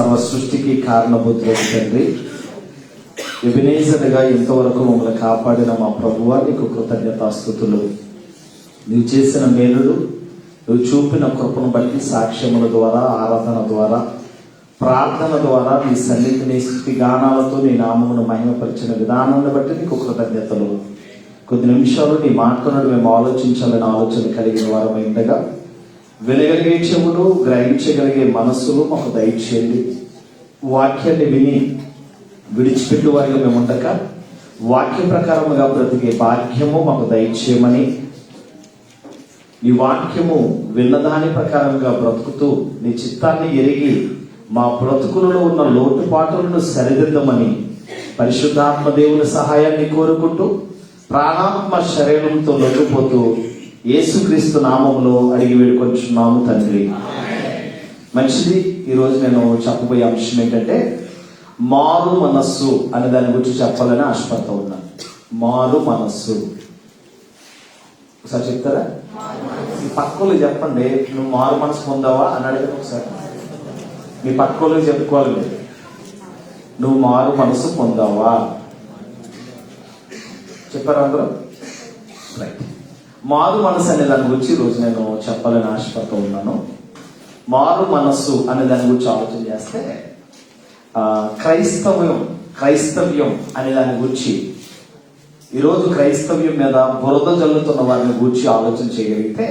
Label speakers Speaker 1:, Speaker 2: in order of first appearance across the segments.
Speaker 1: సర్వ సృష్టికి కారణభూతులకు తండ్రి, ఎబెనేజర్గా ఇంతవరకు మమ్మల్ని కాపాడిన మా ప్రభువా నీకు కృతజ్ఞతాస్తుతులు. నీవు చేసిన మేలులు, నువ్వు చూపిన కృపను బట్టి సాక్ష్యముల ద్వారా, ఆరాధన ద్వారా, ప్రార్థన ద్వారా నీ సన్నిధిని స్తుతి గానాలతో నీ నామమును మహిమపరిచిన విధానాన్ని బట్టి నీకు కృతజ్ఞతలు. కొద్ది నిమిషాలు నీ మాటలను మేము ఆలోచించాలని ఆలోచన కలిగిన వారమై ఉండగా, వినగలిగే చెవులు, గ్రహించగలిగే మనస్సులు మాకు దయచేయండి. వాక్యాన్ని విని విడిచిపెట్టు వారిగా మేము ఉండక వాక్య ప్రకారముగా బ్రతికే భాగ్యము మాకు దయచేయమని, నీ వాక్యము విన్నదాని ప్రకారంగా బ్రతుకుతూ నీ చిత్తాన్ని ఎరిగి మా బ్రతుకులలో ఉన్న లోటుపాటులను సరిదిద్దమని పరిశుద్ధాత్మ దేవుని సహాయాన్ని కోరుకుంటూ ప్రాణాత్మ శరీరంతో లొంగిపోతూ యేసుక్రీస్తు నామములో అడిగి వేడుకొంచున్నాము తండ్రి. మంచిది. ఈరోజు నేను చెప్పబోయే అంశం ఏంటంటే మారు మనస్సు అనే దాని గురించి చెప్పాలని ఆశపడుతూ ఉన్నాను. మారు మనస్సు ఒకసారి చెప్తారా? మీ పక్కలు చెప్పండి, నువ్వు మారు మనసు పొందావా అని అడిగాను. ఒకసారి మీ పక్కలకు చెప్పుకోవాలి, నువ్వు మారు మనసు పొందావా? చెప్పారా అందరూ? రైట్. మారు మనసు అనే దాని గురించి ఈరోజు నేను చెప్పాలని ఆశపడుతూ ఉన్నాను. మారు మనస్సు అనే దాని గురించి ఆలోచన చేస్తే క్రైస్తవ్యం అనే దాని గురించి ఈరోజు క్రైస్తవ్యం మీద బురద జల్లుతున్న వారిని గురించి ఆలోచన చేయగలిగితే,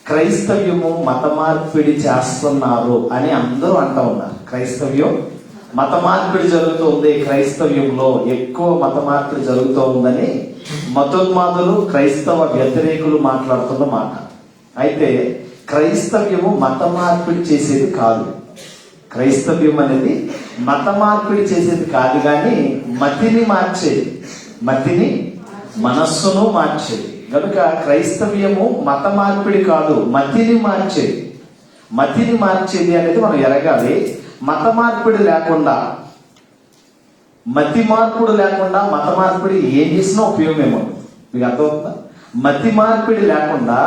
Speaker 1: క్రైస్తవ్యము మత మార్పిడి చేస్తున్నారు అని అందరూ అంటూ ఉన్నారు. క్రైస్తవ్యం మత మార్పిడి జరుగుతుంది, క్రైస్తవ్యంలో ఎక్కువ మత మార్పిడి జరుగుతూ ఉందని మతోన్మాదులు, క్రైస్తవ వ్యతిరేకులు మాట్లాడుతున్న మాట. అయితే క్రైస్తవ్యము మత మార్పిడి చేసేది కాదు. క్రైస్తవ్యం అనేది మత మార్పిడి చేసేది కాదు, కానీ మతిని మార్చేది, మతిని మనస్సును మార్చేది. కనుక క్రైస్తవ్యము మత మార్పిడి కాదు, మతిని మార్చేది. మతిని మార్చేది అనేది మనం ఎరగాలి. మత మార్పిడి లేకుండా, మతి మార్పుడు లేకుండా మత మార్పిడి ఏం చేసినా ఉపయోగమేమో. మీకు అర్థమవుతుందా? మతి మార్పిడి లేకుండా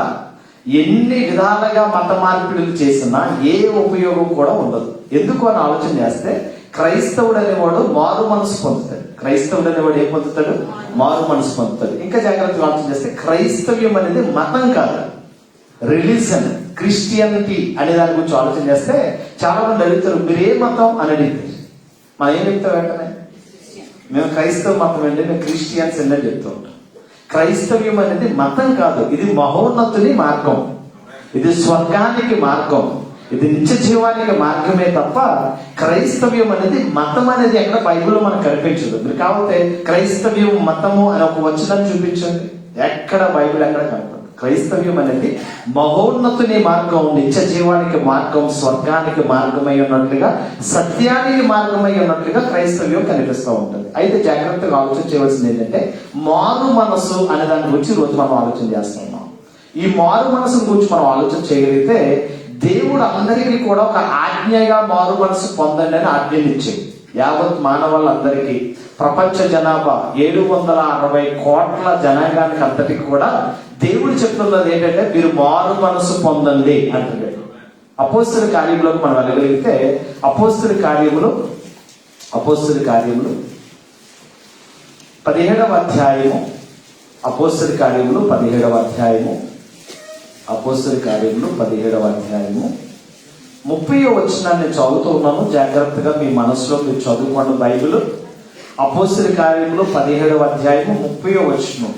Speaker 1: ఎన్ని విధాలుగా మత మార్పిడులు చేసినా ఏ ఉపయోగం కూడా ఉండదు. ఎందుకు అని ఆలోచన చేస్తే, క్రైస్తవుడు అనేవాడు మారు మనసు పొందుతాడు. క్రైస్తవుడు అనేవాడు ఏం పొందుతాడు? మారు మనసు పొందుతాడు. ఇంకా జాగ్రత్తగా ఆలోచన చేస్తే, క్రైస్తవ్యం అనేది మతం కాదు, రిలీజన్, క్రిస్టియానిటీ అనే దాని గురించి ఆలోచన చేస్తే చాలా మంది అడుగుతారు, మీరు ఏ మతం అని అడిగితే మనం ఏం చెప్తాం? వెంటనే మేము క్రైస్తవ మతం అండి, మేము క్రిస్టియన్స్ అని చెప్తూ ఉంటాం. క్రైస్తవ్యం అనేది మతం కాదు, ఇది మహోన్నతుని మార్గం, ఇది స్వర్గానికి మార్గం, ఇది నిత్య జీవానికి మార్గమే తప్ప క్రైస్తవ్యం అనేది మతం అనేది ఎక్కడ బైబిల్లో మనకు కనిపించదు. మీరు కాకపోతే క్రైస్తవ్యం మతము అని ఒక వచనాన్ని చూపించండి, ఎక్కడ బైబిల్ ఎక్కడ కనపడదు. క్రైస్తవ్యం అనేది మహోన్నతుని మార్గం, నిత్య జీవానికి మార్గం, స్వర్గానికి మార్గమై ఉన్నట్లుగా, సత్యానికి మార్గమై ఉన్నట్లుగా క్రైస్తవ్యం కనిపిస్తూ ఉంటుంది. అయితే జాగ్రత్తగా ఆలోచన చేయవలసింది ఏంటంటే, మారు మనసు అనే దాని గురించి రోజు మనం ఆలోచన చేస్తున్నాం. ఈ మారు మనసు గురించి మనం ఆలోచన చేయగలిగితే, దేవుడు అందరికీ కూడా ఒక ఆజ్ఞగా మారు మనసు పొందండి అని ఆజ్ఞలు ఇచ్చేది. యావత్ మానవాళ్ళందరికీ, ప్రపంచ జనాభా 760 కోట్ల జనాంగానికి అంతటికి కూడా దేవుడు చెప్తున్నది ఏంటంటే, మీరు మారు మనసు పొందండి అంటున్నాడు. అపోస్తల కార్యములకు మనం వెళ్ళగలిగితే, అపోస్తల కార్యములు 17వ అధ్యాయము, అపోస్తల కార్యములు 17వ అధ్యాయము, అపోస్తల కార్యములు 17వ అధ్యాయము 30వ వచనాన్ని చదువుతూ ఉన్నాను. జాగ్రత్తగా మీ మనసులో మీరు చదువుకోండి బైబిల్. అపోస్తల కార్యములు 17వ అధ్యాయము 30వ వచనం.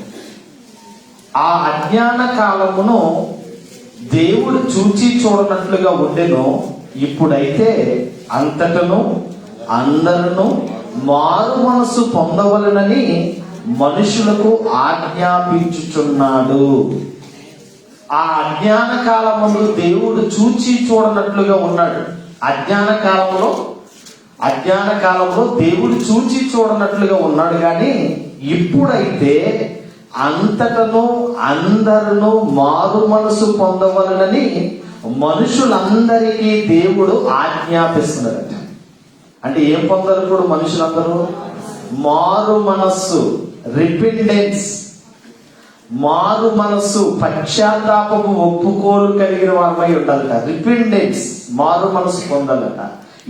Speaker 1: ఆ అజ్ఞాన కాలమును దేవుడు చూచి చూడనట్లుగా ఉండెను, ఇప్పుడైతే అంతటను అందరూ మారు మనసు పొందవలనని మనుషులకు ఆజ్ఞాపించుచున్నాడు. ఆ అజ్ఞాన కాలమును దేవుడు చూచి చూడనట్లుగా ఉన్నాడు. అజ్ఞాన కాలంలో దేవుడు చూచి చూడనట్లుగా ఉన్నాడు, కానీ ఇప్పుడైతే అంతటను అందరూ మారు మనసు పొందవలనని మనుషులందరికీ దేవుడు ఆజ్ఞాపిస్తున్నాడట. అంటే ఏం పొందారు ఇప్పుడు మనుషులందరూ? మారు మనస్సు, రిపెండెన్స్, మారు మనస్సు, పశ్చాత్తాపము, ఒప్పుకోలు కలిగిన వారమై ఉండాలట. రిపెండెన్స్, మారు మనసు పొందాలట.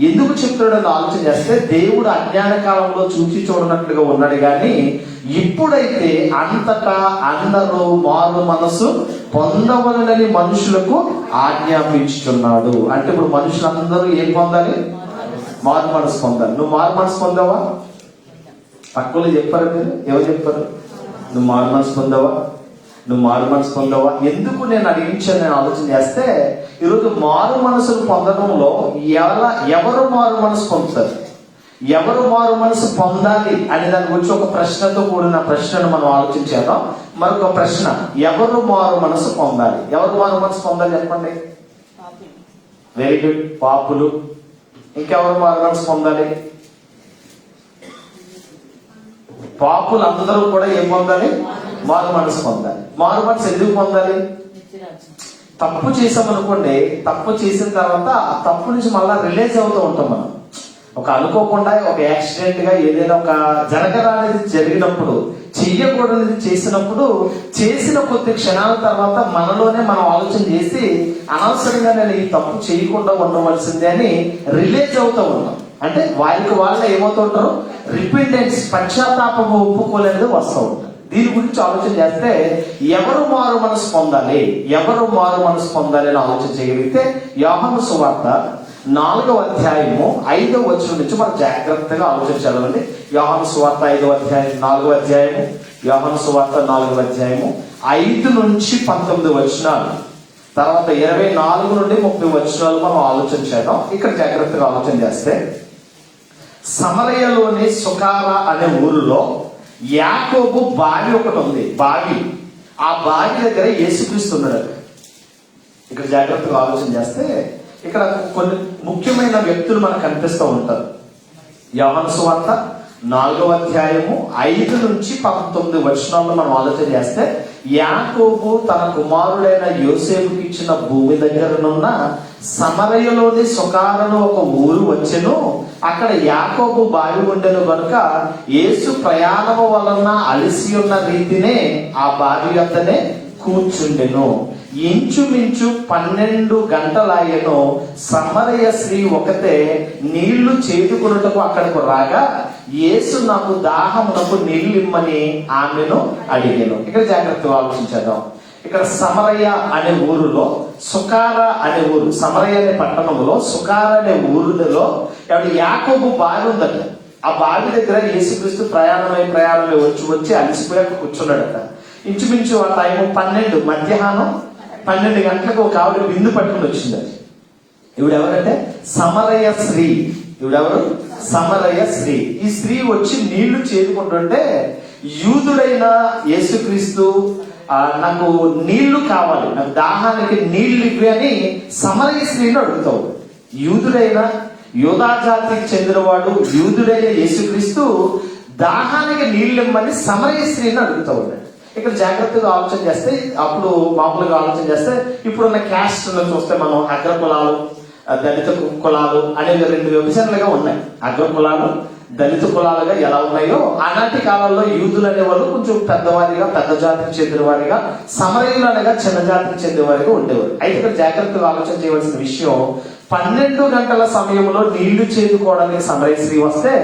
Speaker 1: ఎందుకు చెప్తున్నాడని ఆలోచన చేస్తే దేవుడు అజ్ఞాన కాలంలో చూచి చూడనట్లుగా ఉన్నాడు, కానీ ఇప్పుడైతే అంతటా అందరూ మారు మనసు పొందవలనని మనుషులకు ఆజ్ఞాపించుతున్నాడు. అంటే ఇప్పుడు మనుషులందరూ ఏం పొందాలి? మారు మనసు పొందాలి. నువ్వు మారు మనసు పొందావా? పక్కలు చెప్పారు, మీరు ఎవరు చెప్పారు? నువ్వు మారు మనసు పొందావా? నువ్వు మారు మనసు పొందావా? ఎందుకు నేను అడిగించాను నేను ఆలోచన చేస్తే, ఈరోజు మారు మనసును పొందడంలో ఎవరు మారు మనసు పొందుతారు, ఎవరు మారు మనసు పొందాలి అనే దాని గురించి ఒక ప్రశ్నతో కూడిన ప్రశ్నను మనం ఆలోచించేద్దాం. మరొక ప్రశ్న, ఎవరు మారు మనసు పొందాలి? ఎవరు మారు మనసు పొందాలి చెప్పండి. వెరీ గుడ్, పాపులు. ఇంకెవరు మారు మనసు పొందాలి? పాపులు అందరూ కూడా ఏం పొందాలి? మారు మనసు పొందాలి. మారు మనసు ఎందుకు పొందాలి? తప్పు చేసామనుకోండి, తప్పు చేసిన తర్వాత ఆ తప్పు నుంచి మళ్ళా రిలీజ్ అవుతూ ఉంటాం మనం. ఒక అనుకోకుండా ఒక యాక్సిడెంట్ గా ఏదైనా ఒక జరగరానిది జరిగినప్పుడు, చెయ్యకూడనిది చేసినప్పుడు, చేసిన కొద్ది క్షణాల తర్వాత మనలోనే మనం ఆలోచన చేసి అనవసరంగా నేను ఈ తప్పు చేయకుండా ఉండవలసిందే అని రిలీజ్ అవుతూ ఉన్నాం. అంటే వారికి వాళ్ళ ఏమవుతుంటారు? రిపెంటెన్స్, పశ్చాత్తాపం, ఒప్పుకోలేనిది వస్తూ ఉంటారు. దీని గురించి ఆలోచన చేస్తే ఎవరు మారు మనసు పొందాలి, ఎవరు మారు మనసు పొందాలి అని ఆలోచన చేయగలిగితే యోహాను సువార్త 4వ అధ్యాయము 5వ వచనం నుంచి మనం జాగ్రత్తగా ఆలోచించాలండి. యోహాను సువార్త 5వ అధ్యాయం 4వ అధ్యాయము, యోహాను సువార్త 4వ అధ్యాయము 5 నుంచి 19 వచనాలు, తర్వాత 24 నుండి 30 వచనాలు మనం ఆలోచన చేద్దాం. ఇక్కడ జాగ్రత్తగా ఆలోచన చేస్తే, సమరయలోని సుకార అనే ఊరిలో యాకోబు బావి ఒకటి ఉంది. బావి, ఆ బావి దగ్గర యేసుక్రీస్తు ఉన్నాడు. ఇక్కడ జాగ్రత్తగా ఆలోచన చేస్తే ఇక్కడ కొన్ని ముఖ్యమైన వ్యక్తులు మనకు కనిపిస్తూ ఉంటారు. యోహాను సువార్త 4వ అధ్యాయము 5 నుంచి 19 వచనాల్లో మనం ఆలోచన చేస్తే, యాకోబు తన కుమారుడైన యోసేపుకి ఇచ్చిన భూమి దగ్గరనున్న సమరయలోని సుకారను ఒక ఊరు వచ్చెను. అక్కడ యాకోబు బావి ఉండెను గనుక యేసు ప్రయాణము వలన అలసి ఉన్న రీతినే ఆ బావి వద్దనే కూర్చుండెను. ఇంచుమించు 12 గంటలాయను. సమరయ స్త్రీ ఒకతే నీళ్లు చేదుకొనుటకు అక్కడకు రాగా యేసు నాకు దాహమునకు నీళ్లు ఇమ్మని ఆమెను అడిగాను. ఇక్కడ జాగ్రత్తగా ఆలోచించేద్దాం. ఇక్కడ సమరయ అనే ఊరులో సుకార అనే ఊరు, సమరయ అనే పట్టణంలో సుకార అనే ఊరిలో యాకోబు బావి ఉందట. ఆ బావి దగ్గర యేసుక్రీస్తు ప్రయాణమై వచ్చి అలసిపోయాక కూర్చున్నాడట. ఇంచుమించు ఆ టైం 12, మధ్యాహ్నం 12 గంటలకు ఒక ఆవిడ బిందు పట్టుకుని వచ్చింది. ఇవిడెవరంటే సమరయ స్త్రీ. ఇవిడెవరు? సమరయ స్త్రీ. ఈ స్త్రీ వచ్చి నీళ్లు చేదుకుంటుంటే, యూదుడైన యేసుక్రీస్తు నాకు నీళ్లు కావాలి, నాకు దాహానికి నీళ్లు ఇవ్వి అని సమరయ స్త్రీని అడుగుతావు. యూదుడైన, యోధా జాతికి చెందినవాడు, యూదుడైన యేసుక్రీస్తు దాహానికి నీళ్లు ఇమ్మని సమరయ స్త్రీని అడుగుతూ ఉన్నాడు. ఇక్కడ జాగ్రత్తగా ఆలోచన చేస్తే, అప్పుడు మామూలుగా ఆలోచన చేస్తే ఇప్పుడున్న క్యాస్ట్ చూస్తే మనం అగ్ర కులాలు, దళిత కులాలు అనేవి 2 విభజనలుగా ఉన్నాయి. అగ్ర కులాలు, దళిత కులాలుగా ఎలా ఉన్నాయో ఆనాటి కాలంలో యూదులు అనేవాళ్ళు కొంచెం పెద్దవారిగా, పెద్ద జాతికి చెందిన వారిగా, సమరయులు అనగా చిన్న జాతికి చెందిన వారిగా ఉండేవారు. అయితే ఇక్కడ జాగ్రత్తగా ఆలోచన చేయవలసిన విషయం, 12 గంటల సమయంలో నీళ్లు చేదుకోవడానికి సమరయ స్త్రీ వస్తే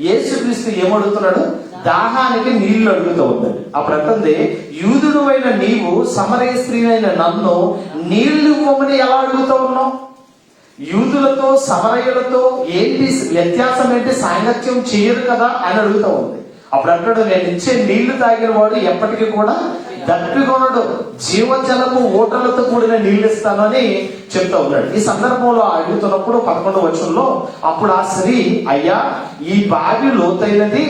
Speaker 1: యేసుక్రీస్తు ఏమడుగుతున్నాడు? దాహానికి నీళ్లు అడుగుతూ ఉన్నాడు. అప్పుడు అంటుంది, యూదుడు అయిన నీవు సమరయ స్త్రీ అయిన నన్ను నీళ్లు ఇవ్వమని ఎలా అడుగుతూ ఉన్నావు? యూదులతో సమరయులతో ఏంటి వ్యత్యాసం ఏంటి? సాంగత్యం చేయరు కదా అని అడుగుతూ ఉంది. అప్పుడు అంటాడు, నేను ఇచ్చే నీళ్లు తాగిన వాడు ఎప్పటికీ కూడా దప్పికొనడు, జీవజలము ఊటలతో కూడిన నీళ్లు ఇస్తాను అని చెప్తా ఉన్నాడు. ఈ సందర్భంలో అడుగుతున్నప్పుడు 11వ వచనంలో, అప్పుడు ఆ స్త్రీ, అయ్యా ఈ బావి లోతైనది,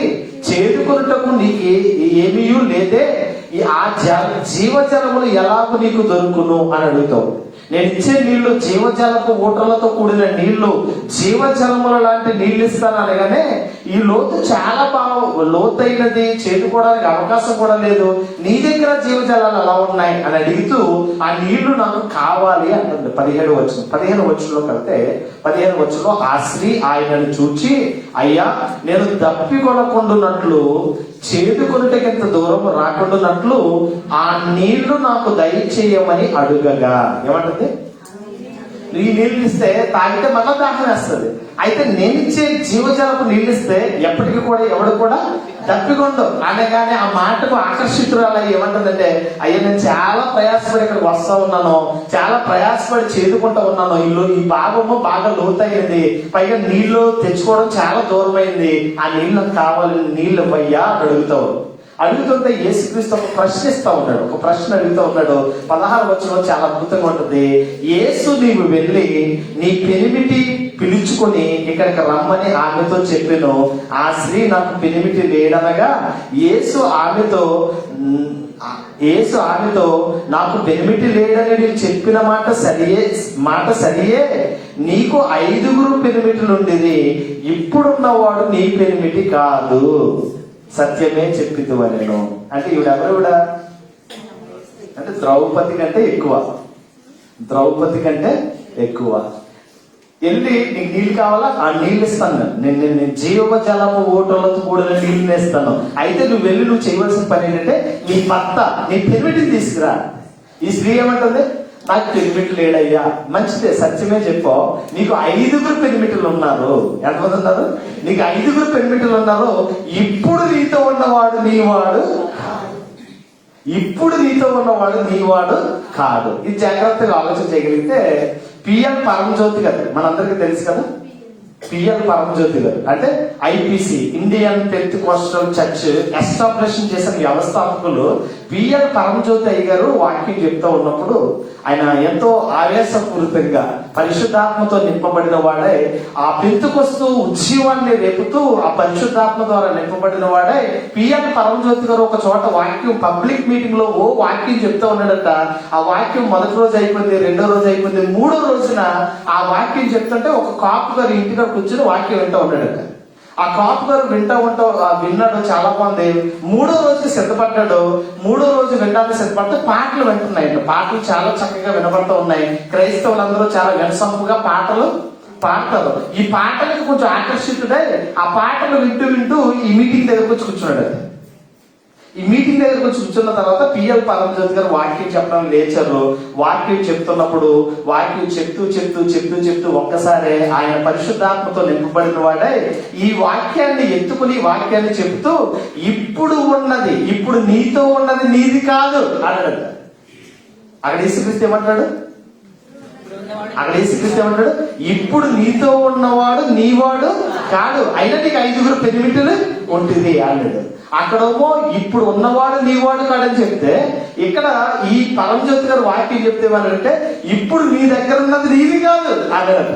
Speaker 1: చేదుకొనుటకు నీకు ఏమీ లేదే, ఆ జీవజలములు ఎలాగో నీకు దొరుకును అని అడుగుతావు. నేను ఇచ్చే నీళ్లు జీవజలపు ఊటలతో కూడిన నీళ్లు, జీవజలముల లాంటి నీళ్లు ఇస్తాను అనగానే, ఈ లోతు చాలా లోతైనది, చేదుకోవడానికి అవకాశం కూడా లేదు, నీ దగ్గర జీవజలాలు ఎలా ఉన్నాయి అని అడుగుతూ ఆ నీళ్లు నాకు కావాలి అంటుంది. 15వ వచనంలోకి వెళ్తే 15వ వచనంలో, ఆ స్త్రీ ఆయనను చూచి, అయ్యా నేను దప్పికొనకుండునట్లు, చేదుకొనుటకి ఎంత దూరం రాకుండానట్లు ఆ నీళ్లు నాకు దయచేయమని అడుగగా, ఏమంటుంది? ఈ నీళ్ళు ఇస్తే తాగితే మళ్ళా దాహం వేస్తుంది. అయితే నేను ఇచ్చే జీవజలపు నీళ్ళు ఇస్తే ఎప్పటికీ కూడా ఎవడు కూడా దప్పికొండు అనగానే ఆ మాటకు ఆకర్షితురాలు ఏమంటుందంటే, అయ్యా నేను చాలా ప్రయాసపడి ఇక్కడికి వస్తా ఉన్నాను, చాలా ప్రయాసపడి చేదుకుంటా ఉన్నాను, ఈ భాగము బాగా లోతైంది, పైగా నీళ్లు తెచ్చుకోవడం చాలా దూరం అయింది, ఆ నీళ్ళు నాకు కావాలి, నీళ్ళు ఇవ్వయ్యా అని అడుగుతుంటే యేసుక్రీస్తు ఒక ప్రశ్న ఇస్తా ఉన్నాడు, ఒక ప్రశ్న అడుగుతూ ఉన్నాడు. 16 వచనం చాలా అద్భుతంగా ఉంటుంది. యేసు నీవు వెళ్ళి నీ పెనిమిటి పిలుచుకొని ఇక్కడికి రమ్మని ఆమెతో చెప్పాను. ఆ స్త్రీ నాకు పెనిమిటి లేడనగా యేసు ఆమెతో నాకు పెనిమిటి లేడని నేను చెప్పిన మాట సరియే, నీకు 5 పెనిమిటిలుండేది, ఇప్పుడున్నవాడు నీ పెనిమిటి కాదు, సత్యమే చెప్పిద్దువా నేను. అంటే ఈవిడ అంటే ద్రౌపది కంటే ఎక్కువ. వెళ్ళి నీకు నీళ్ళు కావాలా, ఆ నీళ్ళు ఇస్తాను, నేను జీవజలము ఓటలతో కూడిన నీళ్ళు ఇస్తాను. అయితే నువ్వు వెళ్ళి నువ్వు చేయవలసిన పని ఏంటంటే నీ భర్త నీ పెనిమిటిని తీసుకురా. ఈ స్త్రీ ఏమంటుంది, నాకు పెనిమిటి లేడయ్యా. మంచిదే, సత్యమే చెప్పావు, నీకు 5 పెనిమిటులు ఉన్నారు. ఎంతమంది ఉన్నారు? నీకు 5 పెనిమిటులు ఉన్నారు. ఇప్పుడు నీతో ఉన్నవాడు నీవాడు కాదు. ఇది జాగ్రత్తగా ఆలోచన చేయగలిగితే పిఎల్ పరంజ్యోతి గారు మనందరికీ తెలుసు కదా. పిఎల్ పరంజ్యోతి గారు అంటే ఐపీసీ, ఇండియన్ పెంటెకోస్టల్ చర్చ్ ఎస్టాబ్లిషన్ చేసిన వ్యవస్థాపకులు పిఎల్ పరంజ్యోతి అయ్య గారు వాక్యం చెప్తూ ఉన్నప్పుడు ఆయన ఎంతో ఆవేశపూరితంగా పరిశుద్ధాత్మతో నింపబడిన వాడే ఆ పెంటెకోస్తు ఉద్యమాన్ని రేపుతూ ఆ పరిశుద్ధాత్మ ద్వారా నింపబడిన వాడే పిఎల్ పరంజ్యోతి గారు ఒక చోట వాక్యం పబ్లిక్ మీటింగ్ లో వాక్యం చెప్తూ ఉన్నాడట. ఆ వాక్యం మొదటి రోజు అయిపోయింది, 2వ రోజు అయిపోయింది, 3వ రోజున ఆ వాక్యం చెప్తుంటే ఒక కాపు గారు ఇంటిగా కూర్చొని వాక్యం వింటూ ఉన్నాడట. ఆ కాపు గారు విన్నాడు, చాలా బాగుంది. 3వ రోజు సిద్ధపడ్డాడు. 3వ రోజు వినడానికి సిద్ధపడితే పాటలు వింటున్నాయంట. పాటలు చాలా చక్కగా వినబడుతూ ఉన్నాయి. క్రైస్తవులందరూ చాలా వినసొంపుగా పాటలు పాడతారు. ఈ పాటలకు కొంచెం ఆకర్షితుడై ఆ పాటలు వింటూ ఈ మీటింగ్ దగ్గరకు వచ్చి కూర్చున్నాడు. ఈ మీటింగ్ దగ్గరకు వచ్చి కూర్చున్న తర్వాత పిఎల్ పరంజ్యోతి గారు వాక్యం చెప్పడం లేచారు. వాక్యం చెప్తున్నప్పుడు వాక్యం చెప్తూ ఒక్కసారి ఆయన పరిశుద్ధాత్మతో నింపబడిన వాడే ఈ వాక్యాన్ని ఎత్తుకుని వాక్యాన్ని చెప్తూ ఇప్పుడు నీతో ఉన్నది నీది కాదు అన్నాడు. అక్కడ యేసుక్రీస్తు ఏమంటాడు? ఇప్పుడు నీతో ఉన్నవాడు నీవాడు కాదు, అయినా నీకు 5 పెనిమిటులు ఉంటుంది అన్నాడు. అక్కడేమో ఇప్పుడు ఉన్నవాడు నీవాడు కాడని చెప్తే, ఇక్కడ ఈ పరంజ్యోతి గారు వాక్యం చెప్తే వాళ్ళంటే ఇప్పుడు నీ దగ్గర ఉన్నది నీది కాదు అన్నాడట.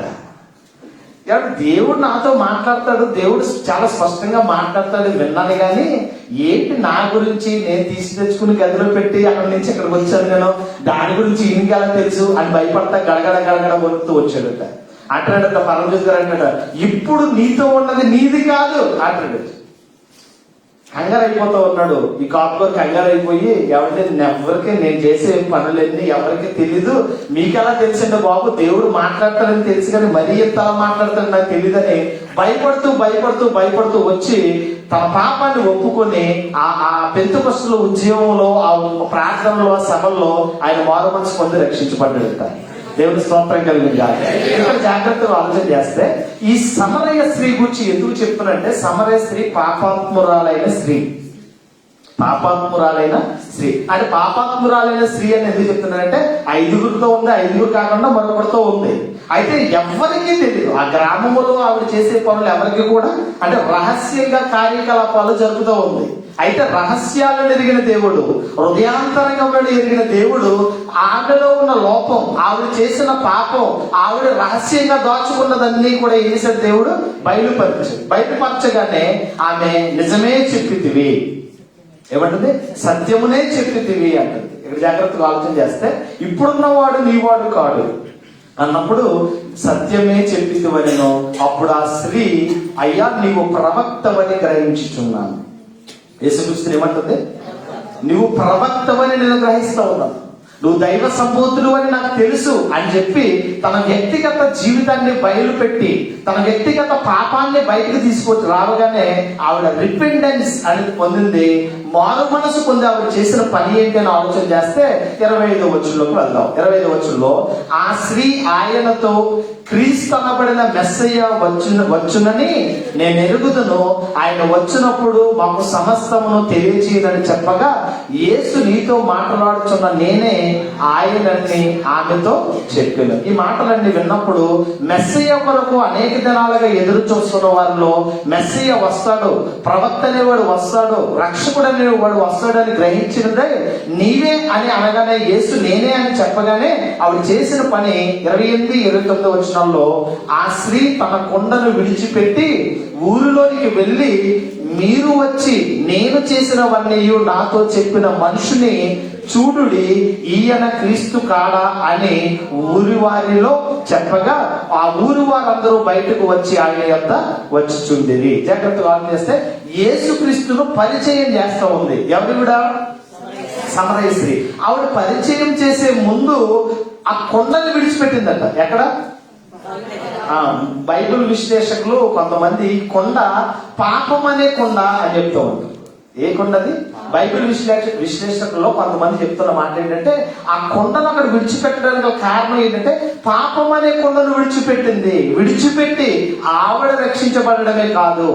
Speaker 1: దేవుడు నాతో మాట్లాడతాడు, దేవుడు చాలా స్పష్టంగా మాట్లాడతాడు విన్నాను, కానీ ఏంటి నా గురించి నేను తీసి తెచ్చుకుని గదిలో పెట్టి అక్కడి నుంచి ఇక్కడికి వచ్చాను, నేను దాని గురించి ఇంకెలా తెలుసు అని భయపడతా గడగడ వణుకుతూ వచ్చాడట. అంటాడట పరంజ్యోతి గారు, అంటాడు ఇప్పుడు నీతో ఉన్నది నీది కాదు అంటాడు. కంగారు అయిపోతా ఉన్నాడు. ఈ కాపుగారు కంగారు అయిపోయి, ఎవరికి నేను చేసే పనులన్నీ ఎవరికి తెలీదు, మీకెలా తెలిసిందో బాబు, దేవుడు మాట్లాడతాడని తెలుసు కానీ మరీ ఎంత మాట్లాడతాడు నాకు తెలియదని భయపడుతూ వచ్చి తన పాపాన్ని ఒప్పుకొని ఆ పెంతెకొస్తు ఉద్యమంలో, ఆ ప్రార్థనలో, ఆ సభల్లో ఆయన మారు మనసు పొంది రక్షించబడ్డాడు. దేవుని స్తోత్రం కలిగింది. ఇక్కడ జాగ్రత్తగా ఆలోచన చేస్తే ఈ సమరయ స్త్రీ గురించి ఎందుకు చెప్తున్నారంటే, సమరయ స్త్రీ పాపాత్మురాలైన స్త్రీ అంటే పాపాత్మురాలైన స్త్రీ అని ఎందుకు చెప్తున్నారంటే 5 ఉంది, 5 కాకుండా మరొకరితో ఉంది. అయితే ఎవరికీ తెలియదు, ఆ గ్రామంలో ఆవిడ చేసే పనులు ఎవరికి కూడా, అంటే రహస్యంగా కార్యకలాపాలు జరుగుతూ ఉంది. అయితే రహస్యాలను ఎరిగిన దేవుడు, హృదయాంతరంగంలో ఎరిగిన దేవుడు ఆమెలో ఉన్న లోపం, ఆవిడ చేసిన పాపం, ఆవిడ రహస్యంగా దాచుకున్నదన్నీ కూడా ఏం చేశాడు దేవుడు? బయలుపరచగానే ఆమె నిజమే చెప్పితివి, ఏమంటుంది? సత్యమునే చెప్పితివి అంటుంది. ఇక్కడ జాగ్రత్తగా ఆలోచన చేస్తే ఇప్పుడున్నవాడు నీవాడు కాడు అన్నప్పుడు సత్యమే చెప్పితివనెను. అప్పుడు ఆ స్త్రీ, అయ్యా నీవు ప్రవక్తవని గ్రహించుచున్నాను. యేసుక్రీస్తు ఏమంటుంది? నువ్వు ప్రవక్తవని నేను గ్రహిస్తా ఉన్నాను, నువ్వు దైవ సంబోధుడు అని నాకు తెలుసు అని చెప్పి తన వ్యక్తిగత జీవితాన్ని బయలుపెట్టి తన వ్యక్తిగత పాపాన్ని బయటకు తీసుకొచ్చి రావగానే ఆవిడ రిపెండెన్స్ అనేది పొందింది, మారు మనసు పొంది ఆవిడ చేసిన పని ఏంటి అని ఆలోచన చేస్తే 25వ వచనంలోకి వెళ్దాం. 25వ వచనంలో, ఆ స్త్రీ ఆయనతో, క్రీస్తు అనబడిన మెస్సయ్య వచ్చునని నేను ఎరుగుదును, ఆయన వచ్చినప్పుడు మాకు సమస్తమును తెలియజేయనని చెప్పగా, యేసు నీతో మాట్లాడుచున్న నేనే ఆయనని ఆమెతో చెప్పాను. ఈ మాటలన్నీ విన్నప్పుడు మెస్సయ్య కొరకు అనేక దినాలుగా ఎదురు చూస్తున్న వారిలో మెస్సయ్య వస్తాడు, ప్రవక్త అనేవాడు వస్తాడు, రక్షకుడు అనేవాడు వస్తాడని గ్రహించినదే నీవే అని అనగానే, యేసు నేనే అని చెప్పగానే ఆవిడ చేసిన పని 28, 29 వచనాల్లో, ఆ స్త్రీ తన కొండను విడిచిపెట్టి ఊరిలోనికి వెళ్ళి, మీరు వచ్చి నేను చేసినవన్నీ నాతో చెప్పిన మనుషుని చూడుడి, ఈయన క్రీస్తు కాడా అని ఊరి వారిలో చెప్పగా, ఆ ఊరి వారందరూ బయటకు వచ్చి ఆయన యొద్ద వచ్చుచుండిరి. జాగ్రత్తగా ఆలోచన చేస్తే యేసు క్రీస్తును పరిచయం చేస్తూ ఉంది. ఎవరు కూడా? సమరయ స్త్రీ. ఆవిడ పరిచయం చేసే ముందు ఆ కొండని విడిచిపెట్టిందట. ఎక్కడ? బైబిల్ విశ్లేషకులు కొంతమంది కొండ పాపం అనే కొండ అని చెప్తూ ఉంటారు. ఏ కొండది? బైబిల్ విశ్లేషకుల్లో కొంతమంది చెప్తున్న మాట ఏంటంటే, ఆ కొండను అక్కడ విడిచిపెట్టడానికి కారణం ఏంటంటే, పాపం అనే కొండను విడిచిపెట్టి ఆవిడ రక్షించబడమే కాదు,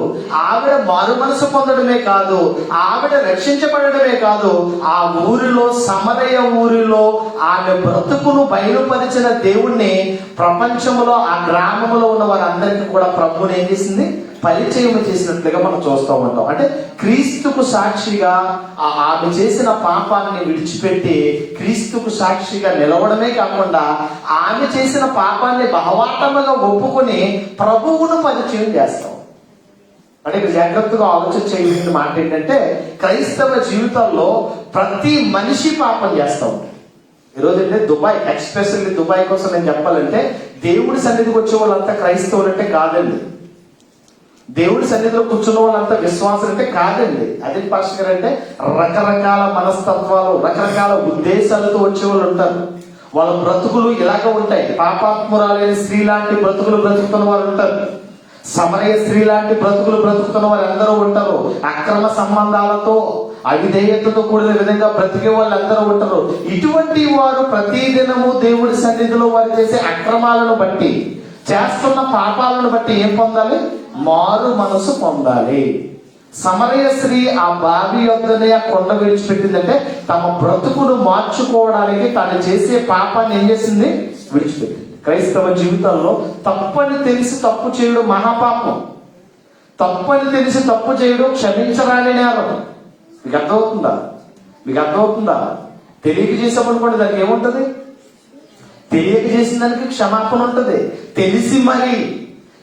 Speaker 1: ఆవిడ మారు మనసు పొందడమే కాదు, ఆవిడ రక్షించబడమే కాదు, ఆ ఊరిలో, సమరయ ఊరిలో ఆమె బ్రతుకును బయలుపరిచిన దేవుణ్ణి ప్రపంచంలో, ఆ గ్రామంలో ఉన్న వారందరికీ కూడా ప్రభువుని ఏం చేసింది? పరిచయం చేసినట్లుగా మనం చూస్తూ ఉంటాం. అంటే క్రీస్తుకు సాక్షిగా ఆమె చేసిన పాపాన్ని విడిచిపెట్టి క్రీస్తుకు సాక్షిగా నిలవడమే కాకుండా, ఆమె చేసిన పాపాన్ని బహవాటముగా ఒప్పుకొని ప్రభువును పరిచయం చేస్తాం. అంటే ఇక్కడ జాగ్రత్తగా ఆలోచన చేయాల్సిన మాట ఏంటంటే, క్రైస్తవ జీవితంలో ప్రతి మనిషి పాపం చేస్తూ ఉంటారు. ఈరోజు అంటే దుబాయ్, ఎక్స్పెషల్లీ దుబాయ్ కోసం నేను చెప్పాలంటే, దేవుడి సన్నిధికి వచ్చే వాళ్ళంతా క్రైస్తవులు అంటే కాదండి. దేవుడి సన్నిధిలో కూర్చున్న వాళ్ళంతా విశ్వాసం అంటే కాదండి. అదే పాస్టర్ గారు అంటే రకరకాల మనస్తత్వాలు, రకరకాల ఉద్దేశాలతో వచ్చే వాళ్ళు ఉంటారు. వాళ్ళ బ్రతుకులు ఇలాగ ఉంటాయి. పాపాత్మురాలైన స్త్రీ లాంటి బ్రతుకులు బ్రతుకుతున్న వారు ఉంటారు. సమరయ స్త్రీ లాంటి బ్రతుకులు బ్రతుకుతున్న వారు అందరూ ఉంటారు. అక్రమ సంబంధాలతో, అవిధేయతతో కూడిన విధంగా బ్రతికే వాళ్ళు అందరూ ఉంటారు. ఇటువంటి వారు ప్రతిదినము దేవుడి సన్నిధిలో వారు చేసే అక్రమాలను బట్టి, చేస్తున్న పాపాలను బట్టి ఏం పొందాలి? మారు మనసు పొందాలి. సమరయ స్త్రీ ఆ బావి యొద్దనే ఆ కొండ విడిచిపెట్టిందంటే, తమ బ్రతుకును మార్చుకోవడానికి తను చేసే పాపాన్ని ఏం చేసింది? విడిచిపెట్టింది. క్రైస్తవ జీవితంలో తప్పని తెలిసి తప్పు చేయడం మహాపాపం. తప్పని తెలిసి తప్పు చేయడం క్షమించరాని నేరం. మీకు అర్థమవుతుందా? తెలియక చేసామనుకోండి, దానికి ఏముంటది? తెలియక చేసిన దానికి క్షమాపణ ఉంటుంది.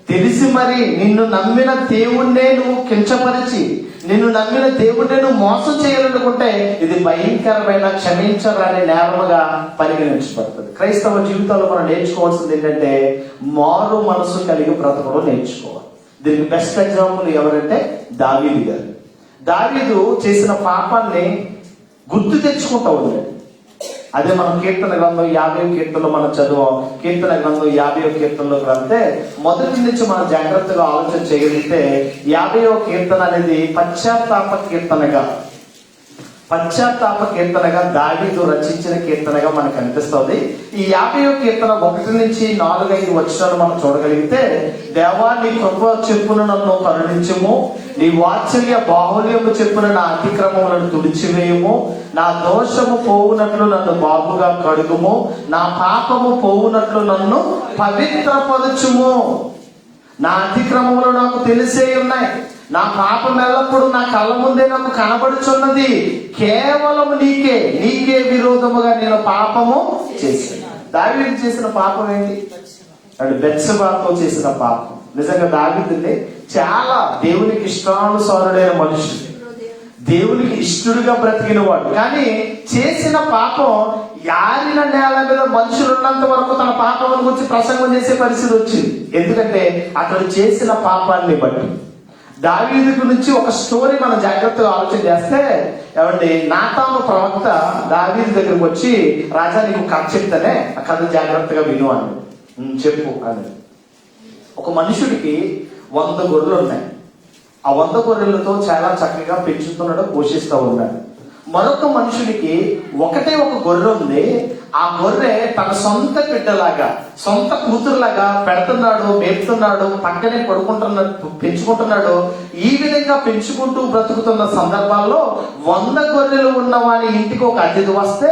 Speaker 1: తెలిసి మరి నిన్ను నమ్మిన దేవుణ్ణే నువ్వు కించపరిచి, నిన్ను నమ్మిన దేవుణ్ణే నువ్వు మోసం చేయాలనుకుంటే, ఇది భయంకరమైన క్షమించరాని నేరముగా పరిగణించబడుతుంది. క్రైస్తవ జీవితంలో మనం నేర్చుకోవాల్సింది ఏంటంటే, మారు మనసు కలిగి బ్రతకడం నేర్చుకోవాలి. దీనికి బెస్ట్ ఎగ్జాంపుల్ ఎవరంటే దావీదు గారు. దావీదు చేసిన పాపాన్ని గుర్తు తెచ్చుకుంటూ ఉన్నాడు. అదే మనం కీర్తన గ్రంథం 50వ కీర్తనలో మనం చదువు. కీర్తన గ్రంథం 50వ కీర్తనలోకి వెళ్తే మొదటి నుంచి మనం జాగ్రత్తగా ఆలోచన చేయగలిగితే, 50వ కీర్తన అనేది పశ్చాత్తాప కీర్తనగా దావీదు రచించిన కీర్తనగా మనకు అనిపిస్తుంది. ఈ 50వ కీర్తన 1 నుంచి 4-5 వచనాలు మనం చూడగలిగితే, దేవా నీ కృప చెప్పున నన్ను కరుణించుము, నీ వాత్సల్య బాహుల్యము చెప్పున నా అతిక్రమములను తుడిచివేయము, నా దోషము పోవునట్లు నన్ను బాగుగా కడుగుము, నా పాపము పోవునట్లు నన్ను పవిత్రపరచుము. నా అతిక్రమములు నాకు తెలిసే ఉన్నాయి, నా పాపం ఎల్లప్పుడు నా కళ్ళ ముందే నాకు కనబడుచున్నది. కేవలం నీకే విరోధముగా నేను పాపము చేశాను. దావీదు చేసిన పాపం ఏంటి? అంటే బెత్షెబాతో చేసిన పాపం. నిజంగా దావీదుని చాలా దేవునికి ఇష్టానుసారుడైన మనుషుడు, దేవునికి ఇష్టడుగా బ్రతికిన వాడు. కానీ చేసిన పాపం యారిన నేల మీద మనుషులు ఉన్నంత వరకు తన పాపం గురించి ప్రసంగం చేసే పరిస్థితి వచ్చింది. ఎందుకంటే అతడు చేసిన పాపాన్ని బట్టి. దావీదు గురించి ఒక స్టోరీ మనం జాగ్రత్తగా ఆలోచన చేస్తే, ఏమండి, నాతాను ప్రవక్త దావీదు దగ్గరకు వచ్చి, రాజా నీకు కథ చెప్తానే, ఆ కథ జాగ్రత్తగా విను అని. చెప్పు అని. ఒక మనుషుడికి 100 గొర్రెలు ఉన్నాయి. ఆ 100 గొర్రెలతో చాలా చక్కగా పెంచుతున్నాడు, పోషిస్తూ ఉన్నాడు. మరొక మనుషుడికి ఒకటే ఒక గొర్రె ఉంది. ఆ గొర్రె తన సొంత బిడ్డలాగా, సొంత కూతురులాగా పెడుతున్నాడు, మేపుతున్నాడు, పక్కనే పడుకుంటున్నాడు, పెంచుకుంటున్నాడు. ఈ విధంగా పెంచుకుంటూ బ్రతుకుతున్న సందర్భాల్లో 100 గొర్రెలు ఉన్న వాడి ఇంటికి ఒక అతిథి వస్తే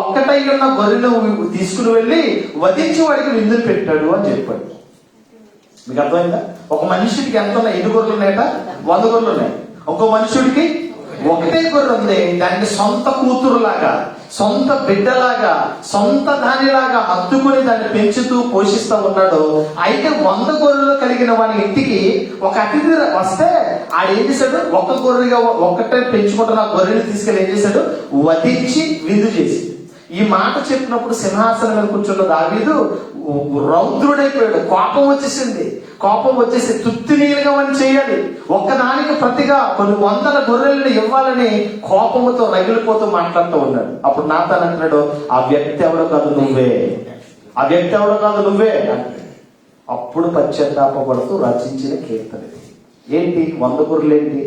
Speaker 1: ఒక్కటై ఉన్న గొర్రెను తీసుకుని వెళ్ళి వధించి వాడికి విందులు పెట్టాడు అని చెప్పాడు. మీకు అర్థమైందా? ఒక మనుషుడికి ఎంత ఉన్నాయి? 8 గొర్రెలు ఉన్నాయట, 100 గొర్రెలు ఉన్నాయి. ఒక మనుషుడికి ఒకటే గొర్రె ఉంది. దాన్ని సొంత కూతురులాగా, సొంత బిడ్డలాగా, సొంత దానిలాగా హత్తుకుని దాన్ని పెంచుతూ పోషిస్తూ ఉన్నాడు. అయితే 100 గొర్రెలు కలిగిన వాడి ఇంటికి ఒక అతిథి వస్తే ఆడేం చేశాడు? ఒక్క గొర్రెగా ఒక్కటే పెంచుకుంటున్న గొర్రెని తీసుకెళ్ళి ఏం చేశాడు? వధించి విందు చేసి. ఈ మాట చెప్పినప్పుడు సింహాసనం మీద కూర్చున్న దావీదు రౌద్రుడైపోయాడు. కోపం వచ్చేసి తుత్తినీలుగా అని చేయాలి, ఒక్కదానికి ప్రతిగా కొన్ని 100 గొర్రెలను ఇవ్వాలని కోపముతో రగిలిపోతూ మాట్లాడుతూ ఉన్నాడు. అప్పుడు నాతాన్ అంటున్నాడు, ఆ వ్యక్తి ఎవడో కాదు నువ్వే, ఆ వ్యక్తి ఎవడో కాదు నువ్వే అంటే. అప్పుడు పశ్చాత్తాపడుతూ రచించిన కీర్తన ఏంటి? 100 గొర్రెలు ఏంటి,